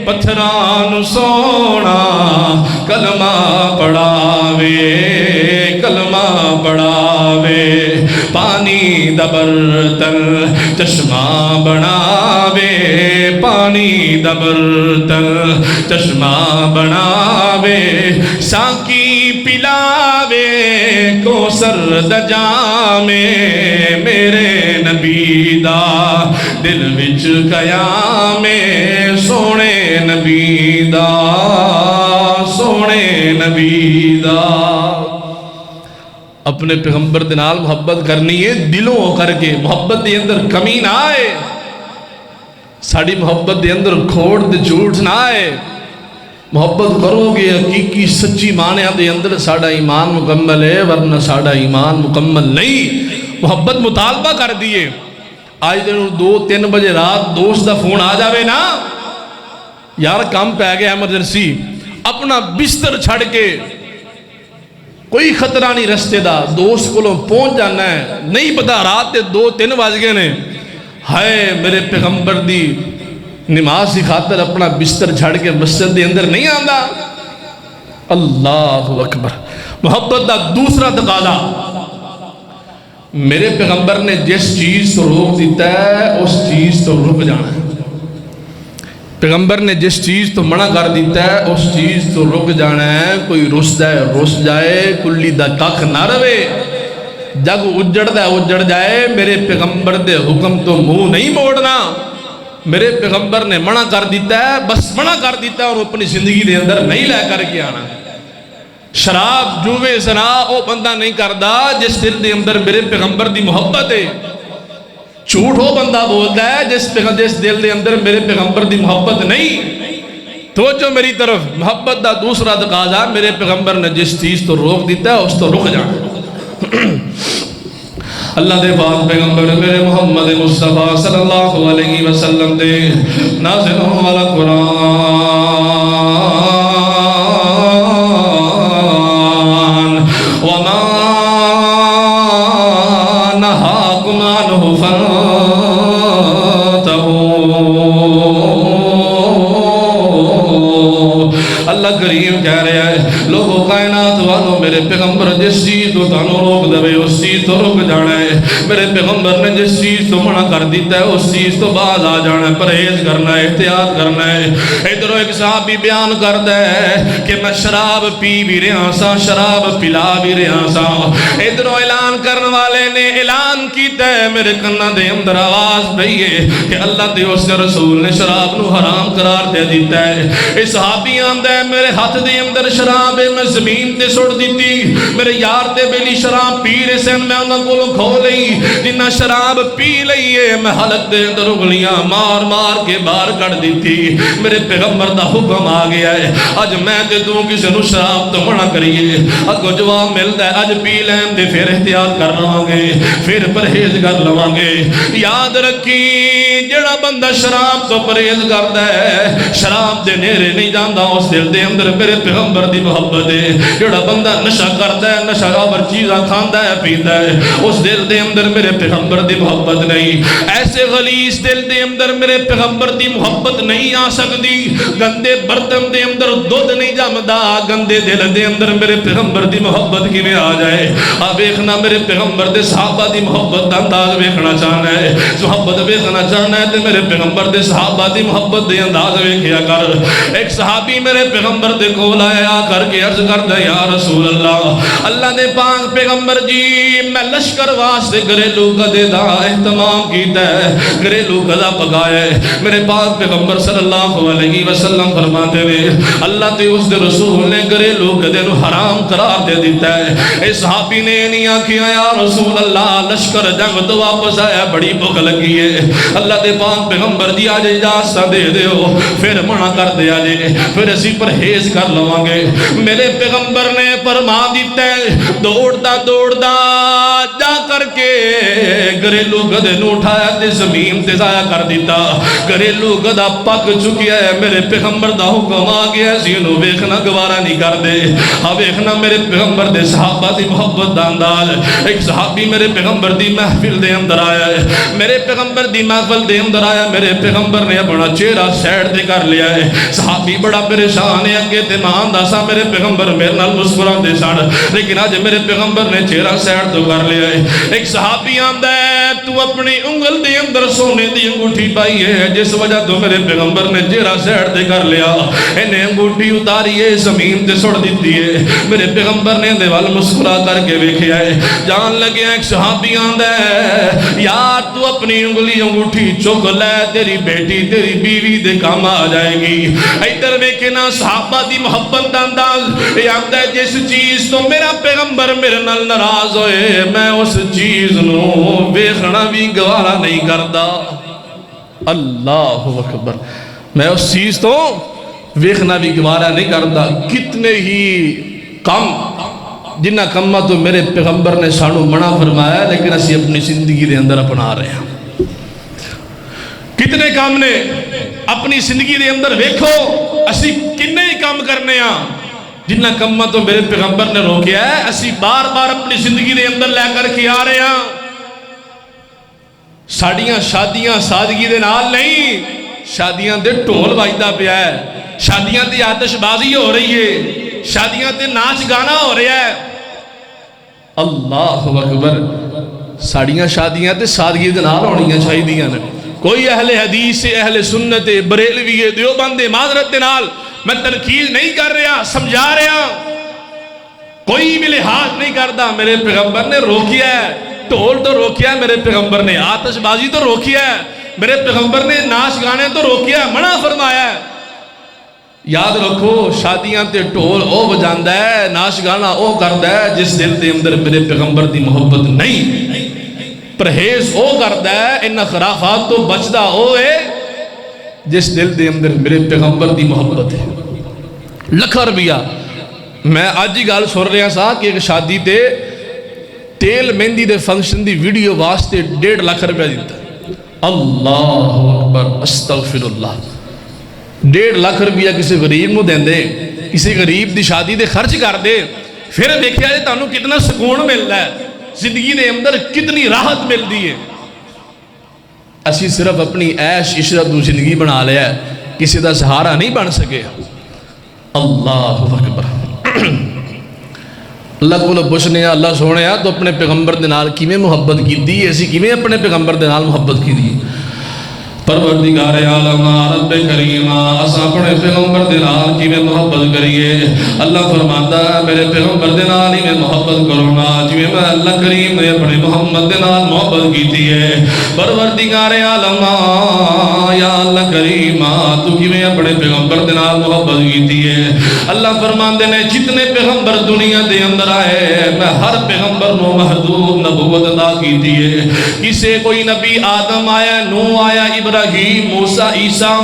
پتھران سونا کلمہ پڑھاوے پانی دا برتن چشمہ بناوے پانی دا برتن چشمہ بناوے ساکی پلاوے کوثر دا جام میرے نبی دا دل وچ قیام سونے نبی دا سونے نبی دا اپنے پیغمبر دے نال محبت کرنی ہے دلوں ہو کر کے محبت دے اندر کمی نہ آئے ساڑی محبت دے اندر کھوڑ دے جھوٹ نہ آئے محبت کرو گے حقیقی سچی معنی دے اندر ساڑا ایمان مکمل ہے ورنہ ساڑا ایمان مکمل نہیں محبت مطالبہ کر دیئے آج دن 2-3 بجے رات دوست دا فون آ جاوے نا یار کام پہ گیا ایمرجنسی اپنا بستر چھڑ کے کوئی خطرہ نہیں رستے دا دوست کو پہنچ جانا ہے نہیں پتا رات دے 2-3 بج گئے نے ہائے میرے پیغمبر دی نماز کی خاطر اپنا بستر چھڑ کے مسجد دے اندر نہیں آندا اللہ اکبر محبت دا دوسرا تقاضا میرے پیغمبر نے جس چیز تو روک دیتا ہے اس چیز تو رک جانا ہے پیغمبر نے جس چیز تو منع کر دیتا ہے اس چیز تو رک جانا ہے کوئی رس جائے کلی دا کخ نہ روے جگ اجڑ جائے میرے پیغمبر دے حکم تو منہ نہیں موڑنا میرے پیغمبر نے منع کر دیتا ہے بس منع کر دیتا ہے اور اپنی زندگی دے اندر نہیں لے کر کے آنا شراب جوے زنا او بندہ نہیں کردا جس دل دے اندر میرے پیغمبر دی محبت ہے جھوٹ ہو بندہ بولتا ہے جس دل دے اندر میرے پیغمبر دی محبت نہیں توجہ میری طرف محبت دا دوسرا تقاضا میرے پیغمبر نے جس چیز تو روک دیتا ہے اس تو رک جانا اللہ دے پاک پیغمبر میرے محمد مصطفیٰ صلی اللہ علیہ وسلم دے نازل والا قرآن وما نہاکم عنہ اللہ کریم کہہ رہے ہیں لوگوں کائنات والوں میرے پیغمبر جس چیز تو تانوں روک دے اس چیز تو رک جانا ہے میرے پیغمبر نے جس چیز تو منع کر دیتا ہے اس چیز تو باز آ جانا ہے پرہیز کرنا ہے احتیاط کرنا ہے ادھروں ایک صحابی بیان کرتا ہے کہ میں شراب پی بھی رہا سا شراب پلا بھی رہا سا ادھروں اعلان کرنے والے نے اعلان کیتا ہے میرے کناں دے اندر آواز پئی ہے کہ اللہ تے اس کے رسول نے شراب نو حرام قرار دے دیتا ہے اس صحابی آندا ہے میرے ہاتھ دے اندر شراب ہے میں زمین تے سٹ دیتی میرے یار دے بیلی شراب پی رہے سن میں انہاں کولوں کھو لئی جنہ شراب پی لئی ہے میں حلق دے اندر انگلیاں مار مار کے باہر کٹ دیتی میرے پیغمبر دا حکم آ گیا ہے اج میں تے تو کسے نو شراب تو منع کریے اگوں جواب ملدا ہے اج پی لین تے پھر احتیاط کر لواں گے پھر پرہیز کر لواں گے یاد رکھی جڑا بندہ شراب تو پرہیز کردا ہے شراب دے نیرے نہیں جاندا اس دل دے اندر میرے پیغمبر دی محبت ہے جڑا بندہ نشہ کردا ہے نشہ آور چیزاں کھاندا ہے پیندا ہے اس دل دے اندر میرے پیغمبر دی محبت نہیں ایسے غلیظ دل دے اندر میرے پیغمبر دی محبت نہیں آ سکتی گندے برتن دے اندر دودھ نہیں جمدا گندے دل دے اندر میرے پیغمبر دی محبت کیویں آ جائے آ ویکھنا میرے پیغمبر دے صحابہ دی محبت دا انداز ویکھنا چاہنا ہے محبت ویکھنا چاہنا ہے تے میرے پیغمبر دے صحابہ دی محبت دے انداز ویکھیا کر ایک صحابی میرے پیغمبر پیغمبر دے کول آیا کر کے عرض کردا یا رسول اللہ دے پاک پیغمبر جی میں لشکر واسطے گھریلو قدے دا اہتمام کیتا ہے، گھریلو قدا پکایا ہے۔ میرے پاک پیغمبر صلی اللہ علیہ وسلم فرماتے ہیں اللہ تے اس دے رسول نے گھریلو قدے نو حرام قرار دے دیتا ہے۔ اے صحابی نے نہیں آکھیا یا رسول اللہ لشکر جنگ تو واپس آیا بڑی بھوک لگی ہے، اللہ دے پاک پیغمبر جی آج اجازت دے دیو، پھر منع کر دیا جے، پھر اسی پرہیز کر لواں گے۔ میرے پیغمبر نے فرما دیتا ہے دوڑتا دوڑتا جا کر کے گھریلو گدے نو اٹھایا تے زمین تے ضائع کر دیتا، گھریلو گدا پک چکی ہے۔ میرے پیغمبر دا حکم آ گیا سینو ویکھنا گوارا نہیں کر دے، ہاں ویکھنا میرے پیغمبر دے صحابہ دی محبت دا انداز۔ ایک صحابی میرے پیغمبر دی محفل دے اندر آیا ہے، میرے پیغمبر دی محفل دے اندر آیا، میرے پیغمبر نے اپنا چہرہ سیڈ تے کر لیا ہے۔ صحابی بڑا پریشان ہے، اگے تے مان دا سا میرے پیغمبر میرے نال مسکراندے سن، لیکن اج میرے پیغمبر نے چہرہ سیڈ تو کر لیا ہے۔ ایک صحابی آندا ہے تو اپنی انگل دے اندر سونے دی انگوٹھی پائی ہے، جس وجہ تو میرے پیغمبر نے چہرہ سیڈ تے کر لیا، انہیں انگوٹھی اتاری ہے زمین تے سڑ دیتی ہے۔ میرے پیغمبر نے دے وال مسکرا کر کے ویکھیا ہے، جان لگے ایک صحابی آندا ہے یار تو اپنی انگلی انگوٹھی چک لے، تیری بیٹی تیری بیوی دے کام آ جائے گی۔ ادھر ویکھنا صحابہ دی محبت دا انداز، یہ آندا ہے جس چیز تو میرا پیغمبر میرے نال ناراض ہوئے میں اس چیز نو ویکھنا بھی گوارا نہیں کردا۔ اللہ اکبر، میں اس چیز تو ویکھنا بھی گوارا نہیں کردا۔ کتنے ہی کم جنہ کمہ تو میرے پیغمبر نے سانو منع فرمایا لیکن اسی اپنی زندگی دے اندر اپنا رہے ہیں۔ کتنے کام نے اپنی زندگی دے اندر ویکھو اسی کنے ہی کام کرنے ہیں جنہ کمہ تو میرے پیغمبر نے روکیا ہے، اسی بار بار اپنی زندگی دے اندر لے کر کے آ رہے ہیں۔ ساڑیاں شادیاں سادگی دے نال نہیں، شادیاں دے ٹھول بجدا پیا ہے، شادیاں دی آتش بازی ہو رہی ہے، شادیاں تے ناچ گانا ہو رہا ہے۔ اللہ اکبر، ساڑیاں شادیاں تے سادگی دے نال ہونیاں چاہیدیاں نے۔ کوئی اہل حدیث اہل سنت بریلوی دیوبند معذرت دے نال میں تنقید نہیں کر رہا، سمجھا رہا، کوئی بھی لحاظ نہیں کرتا۔ میرے پیغمبر نے روکیا ہے، ٹھول تو روکیا ہے میرے پیغمبر نے، آتش بازی تو روکیا ہے میرے پیغمبر نے، ناچ گانے تو روکیا ہے، منع فرمایا ہے۔ یاد رکھو شادیاں تے ٹھول او بجاندا ہے، ناچ گانا او کردا ہے جس دل دے اندر میرے پیغمبر دی محبت نہیں، پرہیز او کردا ہے، ان خرافات تو بچدا او ہے جس دل دے اندر میرے پیغمبر دی محبت ہے۔ لکھ روپیہ میں آج ہی گل سن رہا سا کہ ایک شادی تے تیل مہندی دے فنکشن دی ویڈیو واسطے 1.5 لاکھ روپیہ دیتا۔ اللہ اکبر، استغفر اللہ۔ 1.5 لاکھ روپیہ کسی غریب نو دین دے، کسی غریب دی شادی دے خرچ کر دے، پھر دیکھیا جائے تانوں کتنا سکون مل رہا ہے، زندگی دے اندر کتنی راحت مل دی ہے۔ اسی صرف اپنی عیش عشرت نو زندگی بنا لیا ہے، کسی دا سہارا نہیں بن سکے۔ اللہ اکبر۔ اللہ کو پوچھنے اللہ سونے تو اپنے پیغمبر دے نال کیویں محبت کی دی، اسی کیویں اپنے پیغمبر دے نال محبت کی دی۔ پروردگار عالم رب کریم اساں اپنے پیغمبر دے نال کیویں محبت کریے۔ اللہ فرماتا ہے میرے پیغمبر دے نال ہی میں محبت کروں گا جویں میں اللہ کریم نے اپنے محمد دے نال محبت کیتی ہے۔ پروردگار عالم یا اللہ کریم تو کیویں اپنے پیغمبر دے نال محبت کیتی ہے۔ اللہ فرماندے نے جتنے پیغمبر دنیا دے اندر آئے میں ہر پیغمبر نو محدود نبوت عطا کیتی ہے۔ کسے کوئی نبی آدم آیا، نوح آیا، ابراہیم، موسیٰ، عیسیٰ،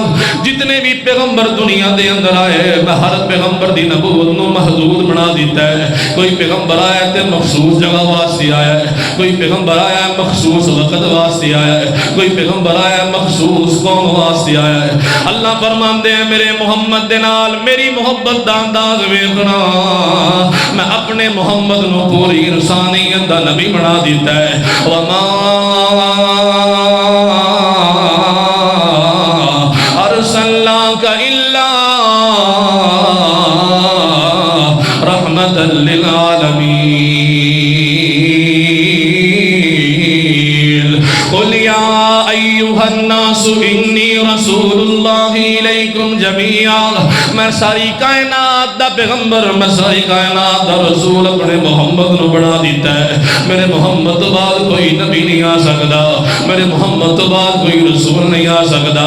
جتنے بھی پیغمبر دنیا دے اندر آئے میں ہر پیغمبر دی نبوت نو محدود بنا دیتا ہے۔ کوئی پیغمبر آیا تے مخصوص جگہ واسطے آیا ہے، کوئی پیغمبر آیا مخصوص وقت واسطے آیا ہے، کوئی پیغمبر آیا مخصوص قوم واسطے آیا ہے۔ اللہ فرماندے ہیں میرے محمد دے نال میری محبت دا انداز ویکھنا، میں اپنے محمد نو پوری انسانیت دا نبی بنا دیتا ہے۔ وما ارسلناک الا رحمۃ للعالمین۔ قل یا ایھا الناس انی رسول اللہ الیکم جمیعا۔ میں ساری کائنات دا پیغمبر، میں ساری کائنات دا رسول اپنے محمد نو بنا دیتا ہے. میرے محمد تو بعد کوئی نبی نہیں آ سکتا، میرے محمد تو بعد کوئی رسول نہیں آ سکتا.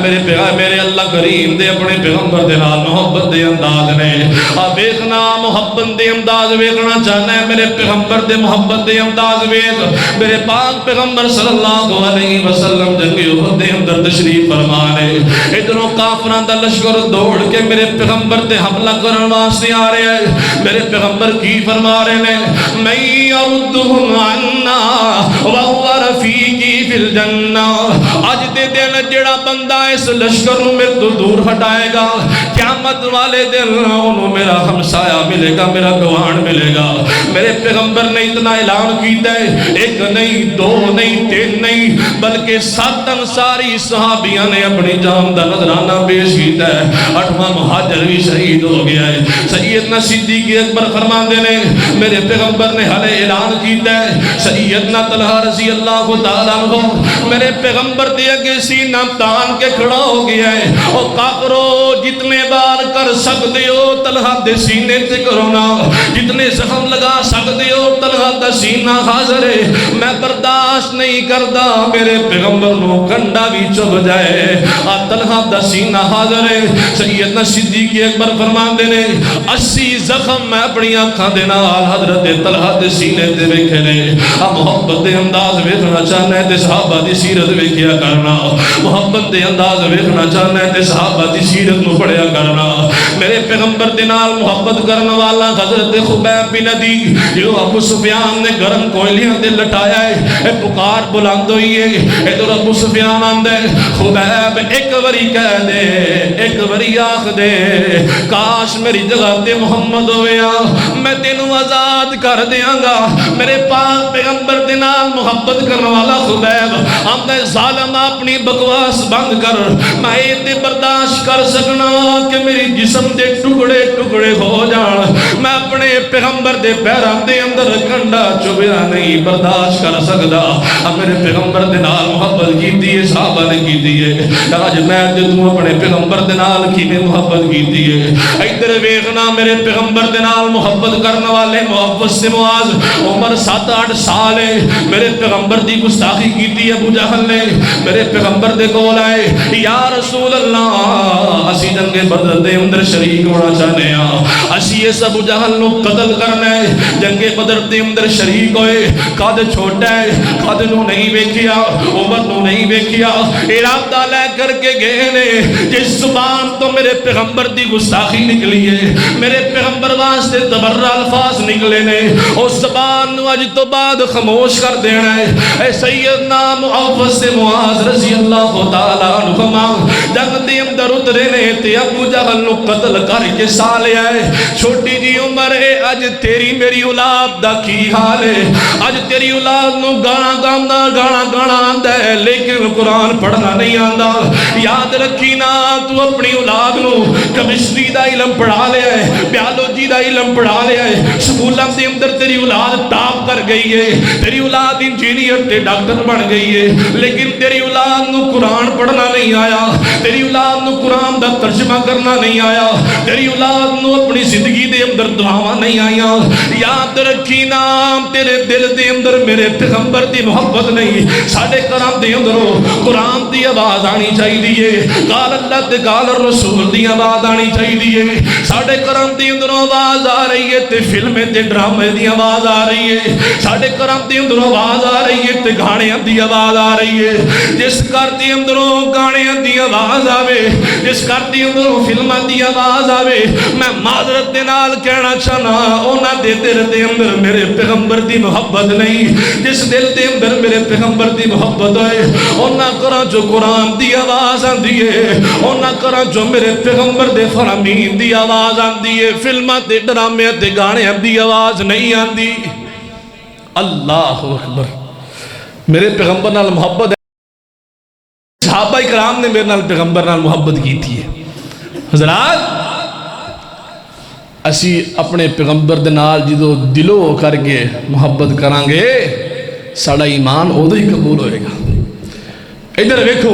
میرے اللہ کریم دے اپنے پیغمبر دے نال محبت دے انداز نے ویکھنا، محبت دے انداز ویکھنا چاہنا ہے. میرے پیغمبر دے محبت دے انداز ویکھ. میرے پاک پیغمبر صلی اللہ علیہ وسلم جنگ احد دے اندر تشریف فرما نے. ادھروں کافراں دا لشکر دوڑ کے میرے پیغمبر تے حملہ کرن واسطے آ رہے ہیں. میرے پیغمبر کی فرما رہے ہیں، میں یردہم عنا وہو رفیقی فی الجنہ. اج دے دن جڑا بندہ اس لشکر نو میرے تو دور ہٹائے گا، قیامت والے دن انہوں میرا ہمسایہ ملے گا، میرا گوان ملے گا. میرے پیغمبر نے اتنا اعلان کیتا ہے، ایک نہیں، دو نہیں، تین نہیں، بلکہ 7 انصاری صحابیاں نے اپنی جان دا نذرانہ پیش کیتا ہے. 8واں مہاجر بھی شہید ہو گیا ہے. سیدنا صدیق اکبر فرماندے نے میرے پیغمبر نے ہلے اعلان کیتا ہے. سیدنا طلحہ رضی اللہ تعالیٰ عنہ میرے پیغمبر دے اگے سینہ تان کے کھڑا ہو گیا ہے. او کافرو جتنے بار کر سکتے ہو طلحہ دے سینے تے کرو نا، جتنے زخم لگا سکتے ہو طلحہ دا سینہ حاضر ہے. میں برداشت نہیں کردا میرے پیغمبر نو کنڈا بھی چب جائے. طلحہ دا سینہ حاضر ہے. سیدنا صدیق اکبر فرماندے نے 80 زخم میں اپنی آنکھاں دے نال حضرت طلحہ دے سینے تے ویکھے نے. محبت دے انداز ویکھنا چاہنا ہے تے صحابہ دی سیرت ویکھیا کرنا. محبت دے انداز ویکھنا چاہنا ہے تے صحابہ دی سیرت نو پڑھیا کرنا. میرے پیغمبر دے نال محبت کرن والا حضرت خبیب بن عدی جو ابو سفیان نے گرم کوئلیاں تے لٹایا ہے، اے پکار بلند ہوئی ہے. ادھر ابو سفیان آندا ہے خبیب ایک واری کہہ دے، ایک واری آکھ دے کاش میری جگہ تے محمد ہویا، میں تینوں آزاد کر دیاں گا. میرے پاک پیغمبر دے نال محبت کرنے والا خبیب آندا ہے ظالم اپنی بکواس بند کر، میں تے برداشت کر سکنا کہ میری جسم دے ٹکڑے ٹکڑے ہو جان، میں اپنے پیغمبر دے پیراں دے اندر کنڈا چبیا نہیں برداشت کر سکدا. میرے پیغمبر دے نال محبت کیتی ہے، صحابہ نے کیتی ہے. آج میں تے تو اپنے پیغمبر دے نال کیویں محبت کیتی ہے. ادھر ویکھنا میرے پیغمبر دے نال محبت کرنے والے محبت سے معاذ عمر 7-8 سال ہے. میرے پیغمبر دی گستاخی کیتی ابو جہل نے. میرے پیغمبر دے کول آئے، یا رسول اللہ اسی جنگ بدر دے اندر شریک ہونا چاہنے ہاں، اسی اس ابو جہل نو قتل کرنا ہے. جنگ بدر دے اندر شریک ہوئے. قد چھوٹا ہے، قد نو نہیں ویکھیا، عمر نو نہیں ویکھیا، ارادہ لے کر کے گئے نے. جس زبان تو میرے پیغمبر دی گستاخی نکلی ہے، میرے پیغمبر واسطے تبرہ الفاظ نکلے نے، اس زبان نو اج تو بعد خاموش کر دینا ہے. اے سیدنا معوذ سے معاذ رضی اللہ تعالیٰ عنہما جنگ دے اندر اترے نے تے ابو جہل نو قتل کر کے سالے آئے. چھوٹی جی عمر ہے، اج تیری میری اولاد دا کی حال ہے. اج تیری اولاد نو گانا گانا آندا ہے لیکن قرآن پڑھنا نہیں آندا. یاد رکھی نا تو اپنی اولاد نو کیمسٹری دا علم پڑھا لیا ہے، بیالوجی دا علم پڑھا لیا ہے، سکولاں دے اندر تیری اولاد ٹاپ کر گئی ہے، تیری اولاد انجینئر تے ڈاکٹر بن گئی ہے، لیکن تیری اولاد نو قرآن پڑھنا نہیں آیا، تیری اولاد نو قرآن دا ترجمہ کرنا نہیں آیا، تیری اولاد نو اپنی زندگی دے اندر دعاواں نہیں آیا. یاد رکھی نا تیرے دل دے اندر میرے پیغمبر دی محبت نہیں. ساڈے گھراں دے اندروں قرآن دی آواز آنی چاہیے، قال اللہ تے قال الرسول دی آواز آنی چاہیے. ساڈے گھراں دے اندروں آواز آ رہی ہے تے فلمیں تے ڈرامے دی آواز آ رہی ہے. ساڈے گھراں دے اندروں آواز آ رہی ہے تے گانیاں دی آواز آ رہی ہے. جس گھر دے اندروں گانیاں دی آواز آوے، جس گھر دے اندروں فلماں دی آواز آوے، میں معذرت دے نال کہنا چاہنا انہاں دے دل دے اندر میرے پیغمبر دی محبت نہیں. جس دل دے اندر میرے پیغمبر دی محبت ہے انہاں گھراں جو قرآن دی آواز آندی ہے، انہاں گھراں جو میرے پیغمبر دے فرامین دی آواز آندی ہے، فلماں تے ڈرامے تے گانے دی آواز نہیں آندی. اللہ اکبر. میرے پیغمبر نال محبت ہے. صحابہ کرام نے میرے نال پیغمبر نال محبت کی تھی. حضرات اسی اپنے پیغمبر دے نال جدو دلو کر کے محبت کران گے ساڑا ایمان ادو ہی قبول ہوئے گا. ادھر ویکھو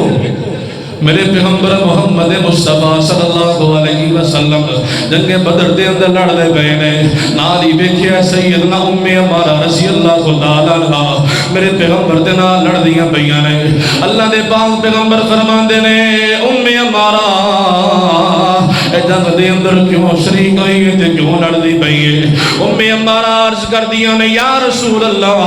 میرے پیغمبر محمد مصطفیٰ صلی اللہ علیہ وسلم جنگ بدر دے اندر لڑ دے گئے نے، نال ہی ویکھیا سیدنا ام عمارہ رضی اللہ تعالی عنہ میرے پیغمبر دے نال لڑ دیاں پیاں نے۔ اللہ دے پاک پیغمبر فرماندے نے ام عمارہ اے جنگ دے اندر کیوں شریک ہوئی ہے تے کیوں لڑ دی پئی ہے؟ ام عمارہ عرض کر دیاں نے یا رسول اللہ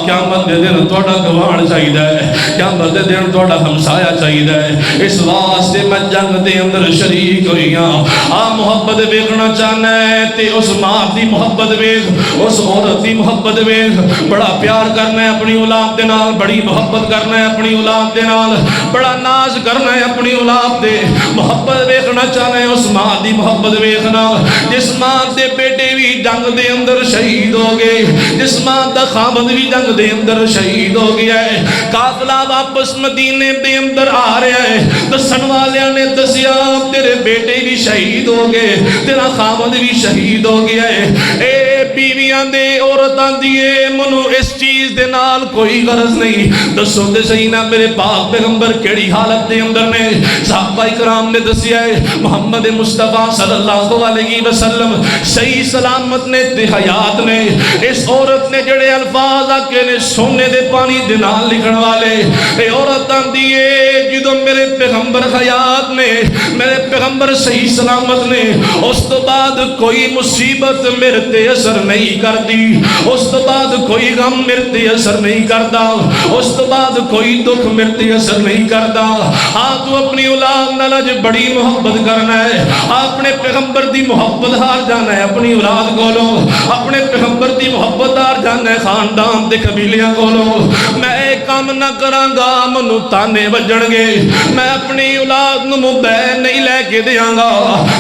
قیامت دے دن تہاڈا گواہ چاہیدا ہے، قیامت دے دن تہاڈا ہمسایا چاہیدا ہے، اس واسطے میں جنگ دے اندر شریک ہوئی ہاں۔ آ محبت ویکھنا چاہنا ہے تے اس ماں دی محبت ویکھ، اس عورت دی محبت ویکھ، بڑا پیار کرنا ہے اپنی اولاد دے نال، بڑی محبت کرنا ہے اپنی اولاد دے نال، بڑا ناز کرنا ہے اپنی اولاد دے، محبت ویکھنا چاہنا ہے اس ماں دی محبت ویکھنا جس ماں دے بیٹے بھی جنگ دے اندر شہید ہو گئے، جس ماں دا خاوند بھی جنگ دے اندر شہید ہو گیا ہے، قافلہ واپس مدینے دے اندر آ رہا ہے، دسن والیاں نے دسیا تیرے بیٹے بھی شہید ہو گئے، تیرا خاوند بھی شہید ہو گیا ہے۔ اے بیویاں دے عورتاں دیے منو اس چیز دے نال کوئی غرض نہیں، دسو تے صحیح نہ میرے پاک پیغمبر کیڑی حالت دے اندر نے؟ صحابہ کرام نے دسیا ہے محمد مصطفیٰ صلی اللہ علیہ وسلم صحیح سلامت نے تے حیات نے، اس عورت نے جڑے الفاظ آکے نے سونے دے پانی دے نال لکھن والے، اے عورتاں دیے جدو میرے پیغمبر حیات نے، میرے پیغمبر صحیح سلامت نے، اس تو بعد کوئی مصیبت میرے تے اثر نہیں کرتی، اس تو بعد کوئی غم میرے تے اثر نہیں کرتا، اس تو بعد کوئی دکھ میرے تے اثر نہیں کرتا۔ ہاں تو اپنی اولاد نال اج بڑی محبت کرنا ہے، اپنے پیغمبر دی محبت ہار جانا ہے اپنی اولاد کولو، اپنے پیغمبر دی محبت ہار جانا ہے خاندان دے قبیلیاں کولو۔ میں ایک کام نہ کراں گا منو تانے وجن گے، میں اپنی اولاد نو موبائل نہیں لے کے دیاں گا،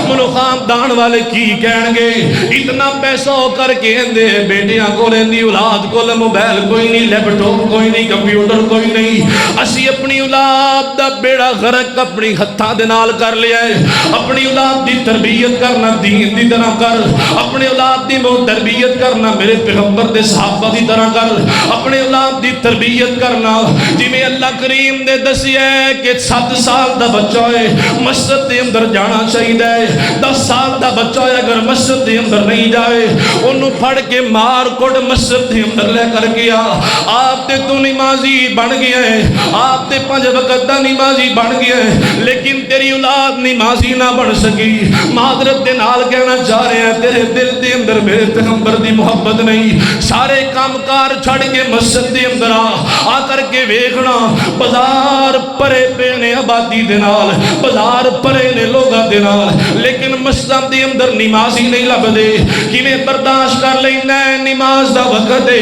منو خاندان والے کی کہن گے اتنا پیسہ کر کے دے بیٹیاں کو رہندی اولاد کو موبائل کوئی نہیں، لیپ ٹاپ کوئی نہیں، کمپیوٹر کوئی نہیں۔ اسی اپنی اولاد دا بیڑا غرق اپنی ہتھاں دے نال کر لیا ہے۔ اپنی اولاد دی تربیت کرنا دین دی طرح کر، اپنی اولاد دی تربیت کرنا میرے پیغمبر دے صحابہ دی طرح کر، اپنے اولاد دی تربیت کرنا جی میں اللہ کریم نے دسیا ہے کہ 7 سال دا بچہ ہے مسجد دے اندر جانا چاہیے، 10 سال دا بچہ ہے اگر مسجد دے اندر نہیں جائے انہوں پھڑ کے مار کوٹ مسجد دے اندر لے کر گیا۔ آپ تے تو نمازی بن گیا ہے، آپ تے 5 وقت دا نمازی بن گیا ہے، لیکن تیری اولاد نمازی نہ بن سکی۔ معذرت دے نال کہنا چاہ رہے ہیں تیرے دل دے اندر میرے پیغمبر دی محبت نہیں، سارے کام کار چھڑ کے مسجد دے اندر آ کر کے ویکھنا بازار پرے پے نے آبادی دے نال، بازار پرے نے لوگاں دے نال، لیکن مسجد دے اندر نمازی نہیں لبدے۔ کیویں برداشت کر لینا ہے نماز دا وقت ہے،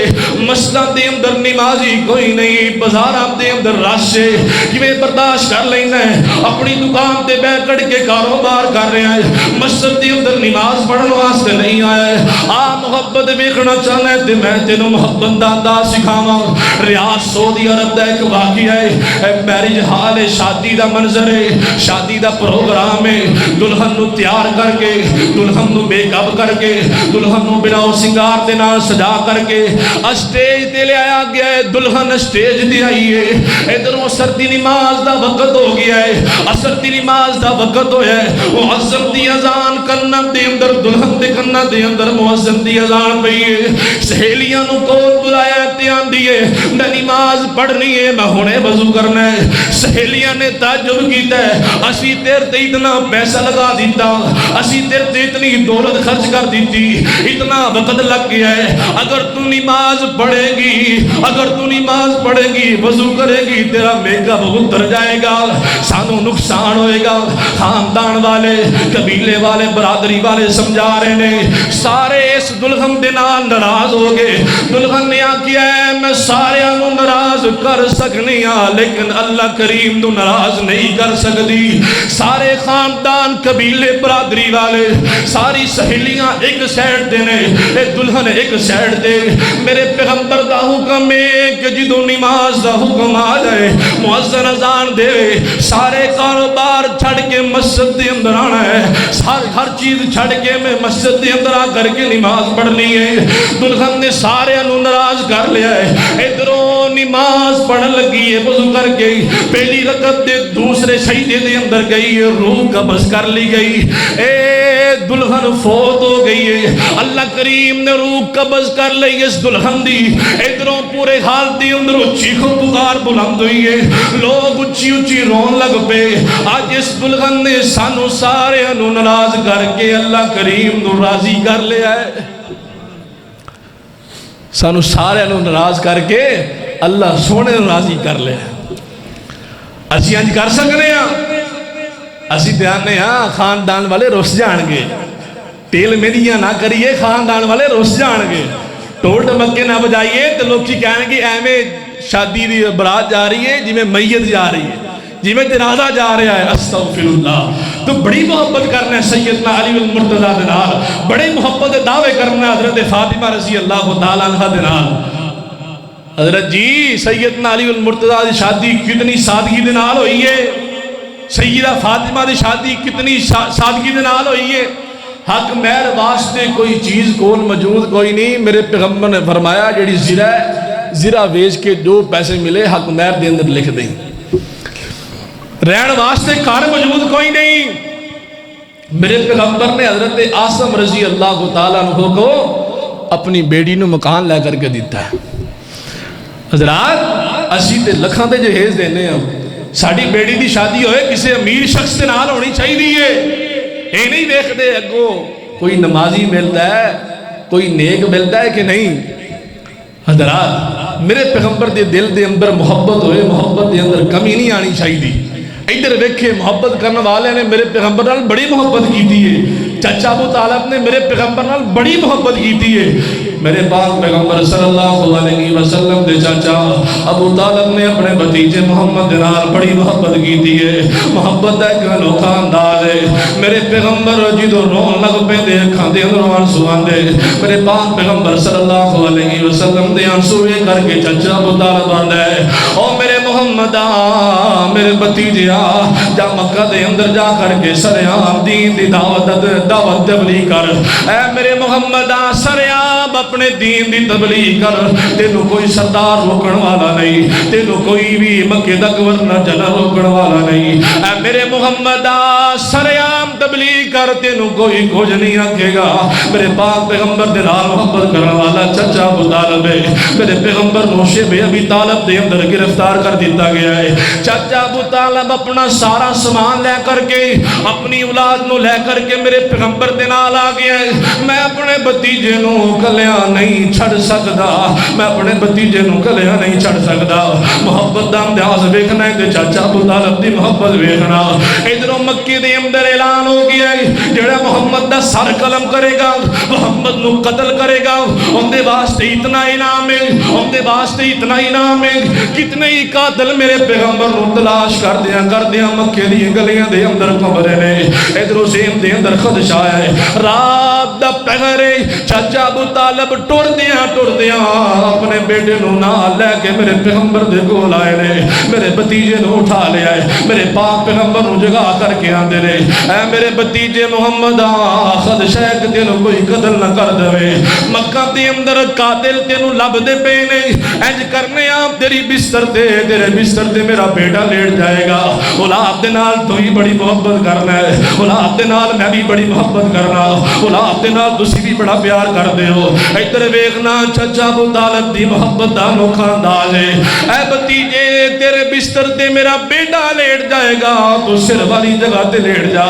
مسجد دے اندر نمازی کوئی نہیں، بازاراں دے اندر رش ہے، کیویں برداشت کر لینا ہے؟ اپنی دکان تے بیٹھ کر کے کاروبار کر رہے ہیں، مسجد دے اندر نماز پڑھن واسطے نہیں آیا ہے۔ آ محبت ویکھنا چاہنا ہے تے میں تینوں محبت دا انداز سکھاواں۔ ریاض سعودی عرب دا ایک واقعہ ہے، میرج حال ہے، شادی دا منظر ہے، شادی دا پروگرام ہے، دلہن نو تیار کر کے، دلہن نو میک اپ کر کے، دلہن نو بناؤ سنگار دے نال سجا کر کے اسٹیج تے لے آیا گیا ہے، دلہن اسٹیج تے آئی ہے، ادھروں عصر دی نماز دا وقت ہو گیا ہے، عصر دی نماز دا وقت ہویا ہے، وہ عصر دی اذان کنا دے اندر دلہن دے کنا دے اندر مؤذن دی اذان پئی ہے، سہیلیاں نو کول بلایا تے آندی ہے میں نماز پڑھنی ہے، میں ہنے وضو کرنا ہے۔ سہیلیاں نے تعجب کیتا ہے اسی تیر تے اتنا پیسہ لگا دیتا، اسی تیر تے اتنی دولت خرچ کر دیتی، اتنا وقت لگ گیا ہے، اگر تو نماز پڑھے گی، اگر تو نماز پڑھے گی وضو کرے گی تیرا میک اپ اتر جائے گا، سانو نقصان ہوئے گا۔ خاندان والے قبیلے والے برادری والے سمجھا رہے ہیں، سارے اس دلہن دے نال ناراض ہو گئے۔ دلہن نے آکیا ہے میں سارے انو ناراض کر سکنی ہاں لیکن اللہ کریم نو ناراض نہیں کر سکتی۔ سارے خاندان قبیلے برادری والے ساری سہیلیاں ایک سائڈ دے نے، دلہن ایک سائڈ دے، میرے پیغمبر دا حکم ہے کہ جدو نماز دا حکم آ جائے مؤذن اذان دے سارے کاروبار چھڑ کے مسجد دے اندر آنا ہے، ہر چیز چھڑ کے میں مسجد مسجد دے اندر آ کر کے نماز پڑھنی ہے، دلہن نے سارے انہوں ناراض کر لیا ہے، ادھروں نماز پڑھن لگی ہے، وضو کر گئی، پہلی رکعت دے دوسرے سجدے دے اندر گئی، روح قبض کر لی گئی، دلہن فوت ہو گئی ہے، اللہ کریم نے روح قبض کر لی اس دلہن دی، ادھروں پورے حال دی اندر چیخو پکار بلند ہوئی ہے، لوگ اچھی اچھی رون لگ پے، آج اس دلہن نے سانو سارے انہوں ناراض کر کے اللہ کریم نو راضی کر لیا ہے، سانو سارے انہوں ناراض کر کے اللہ سونے نو راضی کر لیا ہے۔ اسی انج کر سکنے ہیں، اسی دیانے ہاں خاندان والے رس جان گے، تیل میریاں نہ کریے خاندان والے رس جان گے، ٹول ٹمکے نہ بجائیے تو لوگ کی کہنے کہ ایمیں شادی دی برات جا رہی ہے جی میں میت جا رہی ہے، جی میں جنازہ جا رہا ہے، استغفر اللہ۔ تو بڑی محبت کرنا ہے سیدنا علی المرتضیٰ دنال، بڑے محبت دعوے کرنا ہے حضرت فاطمہ رضی اللہ تعالیٰ عنہ دنال۔ حضرت جی سیدنا علی المرتضیٰ دی شادی کتنی سادگی دنال ہوئی ہے، سیدہ فاطمہ دی شادی کتنی سادگی دنال ہوئی ہے، حق مہر واسطے کوئی چیز کول موجود کوئی نہیں، میرے پیغمبر نے فرمایا جیڑی زرہ ہے زرہ ویچ کے جو پیسے ملے حق مہر دے اندر لکھ دیں، رہن واسطے کار موجود کوئی نہیں، میرے پیغمبر نے حضرت عاصم رضی اللہ تعالیٰ عنہ کو اپنی بیٹی نو مکان لے کر کے دیتا ہے۔ حضرات اسی تے لکھاں دے جہیز دینے ہیں، ساڑی بیٹی دی شادی ہوئے کسے امیر شخص تے نال ہونی چاہی دیئے، اے نہیں دیکھ دے اگو کوئی نمازی ملتا ہے کوئی نیک ملتا ہے کہ نہیں۔ حضرات میرے پیغمبر دے دل دے اندر محبت ہوئے، محبت دے اندر کمی نہیں آنی چاہی دی، ادھر ویکھے محبت کرنے والے نے میرے پیغمبر نال بڑی محبت کی تھی ہے، چچا ابو طالب نے میرے پیغمبر نال بڑی محبت کی تھی ہے، میرے پاک پیغمبر صلی اللہ علیہ وسلم دے چچا ابو طالب نے اپنے بھتیجے محمد نال بڑی محبت کی تھی ہے، محبت ہے کہ انوکھا انداز ہے، میرے پیغمبر جدو رون لگ پہ دے کھان دے اندر آنسو آندے، میرے پاک پیغمبر صلی اللہ علیہ وسلم دے آنسو یہ کر کے چچا ابو طالب آندے، او میرے محمد میرے بھتیجے جا مکہ دے اندر جا کر کے سریام دین دی دعوت تبلیغ کر، اے میرے محمد سریام اپنے دین دی تبلیغ کر، تینو کوئی سردار روکن والا نہیں، تینو کوئی بھی مکہ دا گورنر جنرل روکن والا نہیں، اے میرے محمد سریام تبلیغ کر، تینو کوئی کچھ نہیں رکھے گا، میرے پاک پیغمبر دے نال محبت کرنے والا چچا ابو طالب ہے، میرے پیغمبر نوشے بے ابی طالب دے اندر گرفتار کر دیتا گیا ہے، چچا ابو طالب اپنا سارا سامان لے کر کے اپنی اولاد نو لے کر کے میرے پیغمبر دے نال آ گیا ہے، میں اپنے بھتیجے نو کلیا نہیں چھڑ سکدا، میں اپنے بھتیجے نو کلیا نہیں چھڑ سکدا، محبت دا انداز ویکھنا ہے تے چچا ابو طالب دی محبت ویکھنا، ادھروں مکے دے اندر اعلان ہو گیا ہے جڑا محمد دا سر قلم کرے گا محمد نو قتل کرے گا، ان دے واسطے اتنا انعام ہے، ان دے واسطے اتنا انعام ہے، کتنے ہی قاتل میرے پیغمبر نو تلاش کر دیا مکے دی گلیاں دے اندر کمرے نے، ادھروں زین دے اندر خدشہ ہے، رات دا پہرے چچا ابو طالب ٹر دیا اپنے بیٹے نو نال لے کے میرے پیغمبر دے کول آئے نے، میرے بھتیجے نو اٹھا لے آئے، میرے پاک پیغمبر نو جگا کر کے آندے نے، اے میرے بھتیجے محمد خدشہ ہے کہ تینو کوئی قتل نہ کر دے، مکہ دے اندر قاتل تینو لب دے پے نے، انج کرنے آپ تیری بستر دے میرا بیٹا لیٹ جائے گا، اولاد دے نال تو ہی بڑی محبت کرنا ہے، اولاد دے نال میں بھی بڑی محبت کرنا، اولاد دے نال تسی بھی بڑا پیار کر دے ہو، ادھر ویکھنا چچا ابو طالب دی محبت دا انوکھا انداز ہے، اے بھتیجے تیرے بستر تے میرا بیٹا لیٹ جائے گا، تو سر والی جگہ تے لیٹ جا،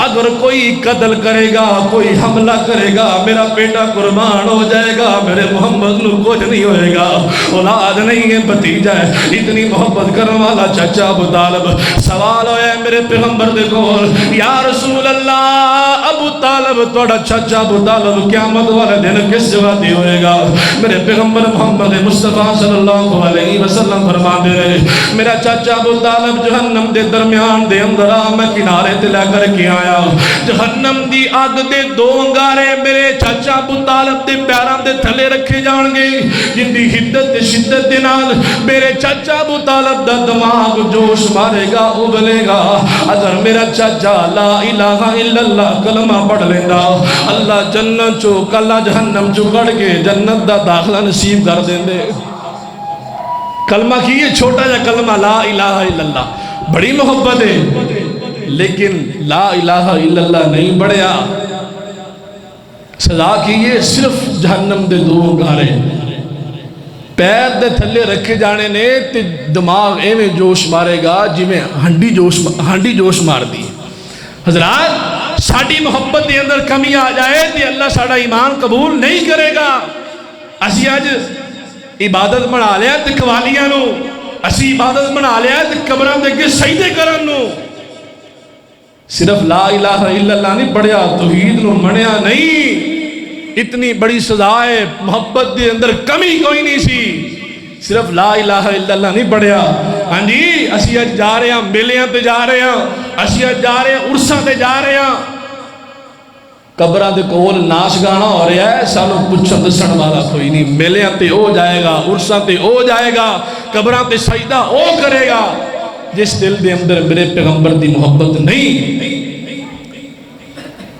اگر کوئی قتل کرے گا کوئی حملہ کرے گا میرا بیٹا قربان ہو جائے گا، میرے محمد نو کچھ نہیں ہوئے گا، اولاد نہیں ہے بھتیجا ہے، اتنی محبت کرنے والا چچا ابو طالب، سوال ہویا ہے میرے پیغمبر دے کول، یا رسول اللہ ابو طالب توڑا چچا ابو طالب قیامت والے دن کس جگہ دی ہوئے گا، میرے پیغمبر محمد مصطفیٰ صلی اللہ علیہ وسلم فرما دے رہے، میرا چچا ابو طالب جہنم دے درمیان دے اندر میں کنارے تے لے کر کے آیا، جہنم دی آگ دے دو انگارے میرے چچا ابو طالب دے پیران دے تھلے رکھے جان گے، جن دی حدت دے شدت دے نال میرے چچا ابو طالب دا دماغ جوش مارے گا ابلے گا، اگر میرا چچا لا الہ الا اللہ کلمہ پڑھ لیندہ، اللہ اللہ جنت چو کلا جہنم چو کڑ کے جنت دا داخلہ نصیب کر دیں دے. کلمہ کی یہ چھوٹا جا کلمہ لا الہ الا اللہ بڑی محبت ہے، لیکن لا الہ الا اللہ نہیں بڑھیا. سزا کی یہ صرف جہنم دے دو گارے پیر دے تھلے رکھے جانے نے تے دماغ ایویں جوش مارے گا جی میں ہانڈی جوش مار دی. حضرات ساڑی محبت دے اندر کمی آ جائے تے اللہ ساڑا ایمان قبول نہیں کرے گا. اسی آج عبادت بنا لیا تے قوالیاں نو، اسی عبادت بنا لیا تے قبران دے کے سجدے کرن نو. صرف لا الہ الا اللہ نہیں پڑھیا، توحید نو منیا نہیں. اتنی بڑی سزا ہے، محبت دے اندر کمی کوئی نہیں سی، صرف لا الہ الا اللہ نہیں پڑھیا. ہاں جی اسی اج جا رہے ہیں میلیاں تے جا رہے ہیں، اسی اج جا رہے ہیں عرصاں تے جا رہے ہیں، قبراں دے کول ناچ گانا ہو رہا ہے، سانو پوچھن دسن والا کوئی نہیں. میلیاں تے او جائے گا، عرصاں تے او جائے گا، قبراں تے سجدہ او کرے گا جس دل دے اندر میرے پیغمبر دی محبت نہیں.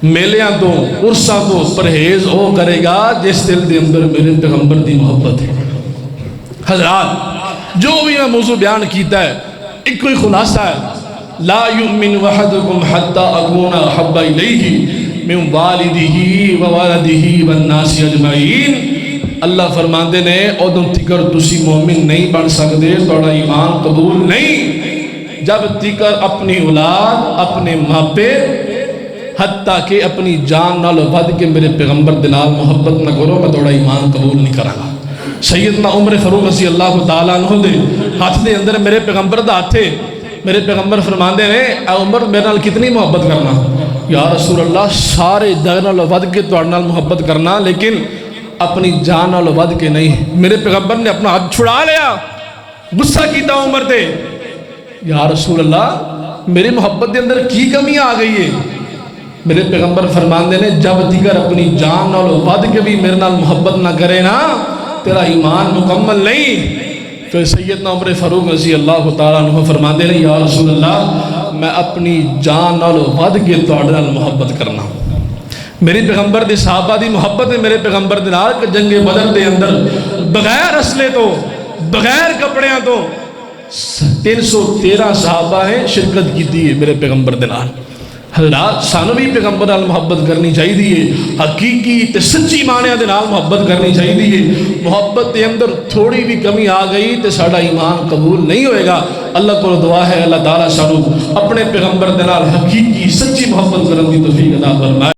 میلیاں تو عرصاں تو پرہیز او کرے گا جس دل دے اندر میرے پیغمبر دی محبت ہے. حضرات جو بھی میں موضوع بیان کیتا ہے ایک کوئی خلاصہ ہے، لا یؤمن وحدکم حتی اکون احب الیہ من والدہ ووالدہ والناس اجمعین. اللہ فرماندے نے ادوں تکر تسی مومن نہیں بن سکتے، تھوڑا ایمان قبول نہیں جب تکر اپنی اولاد اپنے ماپے حتیٰ کہ اپنی جان نال ود کے میرے پیغمبر دے نال محبت نہ کرو، میں تھوڑا ایمان قبول نہیں کرا گا. سیدنا عمر فاروق رضی اللہ تعالیٰ عنہ دے ہاتھ دے اندر میرے پیغمبر دا ہاتھ ہے. میرے پیغمبر فرماندے نے اے عمر میرے نال کتنی محبت کرنا؟ یا رسول اللہ سارے جگ نال ود کے تواڈے نال محبت کرنا لیکن اپنی جان نال ود کے نہیں. میرے پیغمبر نے اپنا ہاتھ چھڑا لیا، غصہ کیتا عمر تے. یا رسول اللہ میری محبت دے اندر کی کمی آ گئی ہے؟ میرے پیغمبر فرماندے نے جب تکر اپنی جان نال ود کے بھی میرے نال محبت نہ کرے نا تیرا ایمان مکمل نہیں. پھر سیدنا عمر فاروق رضی اللہ تعالیٰ عنہ فرماندے نے یا رسول اللہ میں اپنی جان نال ود کے تواڈے نال محبت کرنا. میری پیغمبر دی صحابہ دی محبت ہے میرے پیغمبر دے نال کہ جنگ بدر دے اندر بغیر اسلحے تو بغیر کپڑیاں تو 313 صحابہ نے شرکت کی ہے میرے پیغمبر دے نال. حضرات سانو بھی پیغمبر نال محبت کرنی چاہیے، حقیقی تے سچی معنیاں دے نال محبت کرنی چاہیے. محبت دے اندر تھوڑی بھی کمی آ گئی تے ساڈا ایمان قبول نہیں ہوئے گا. اللہ کو دعا ہے اللہ تعالیٰ سانو اپنے پیغمبر دے نال حقیقی سچی محبت کرن دی توفیق عطا فرمائے.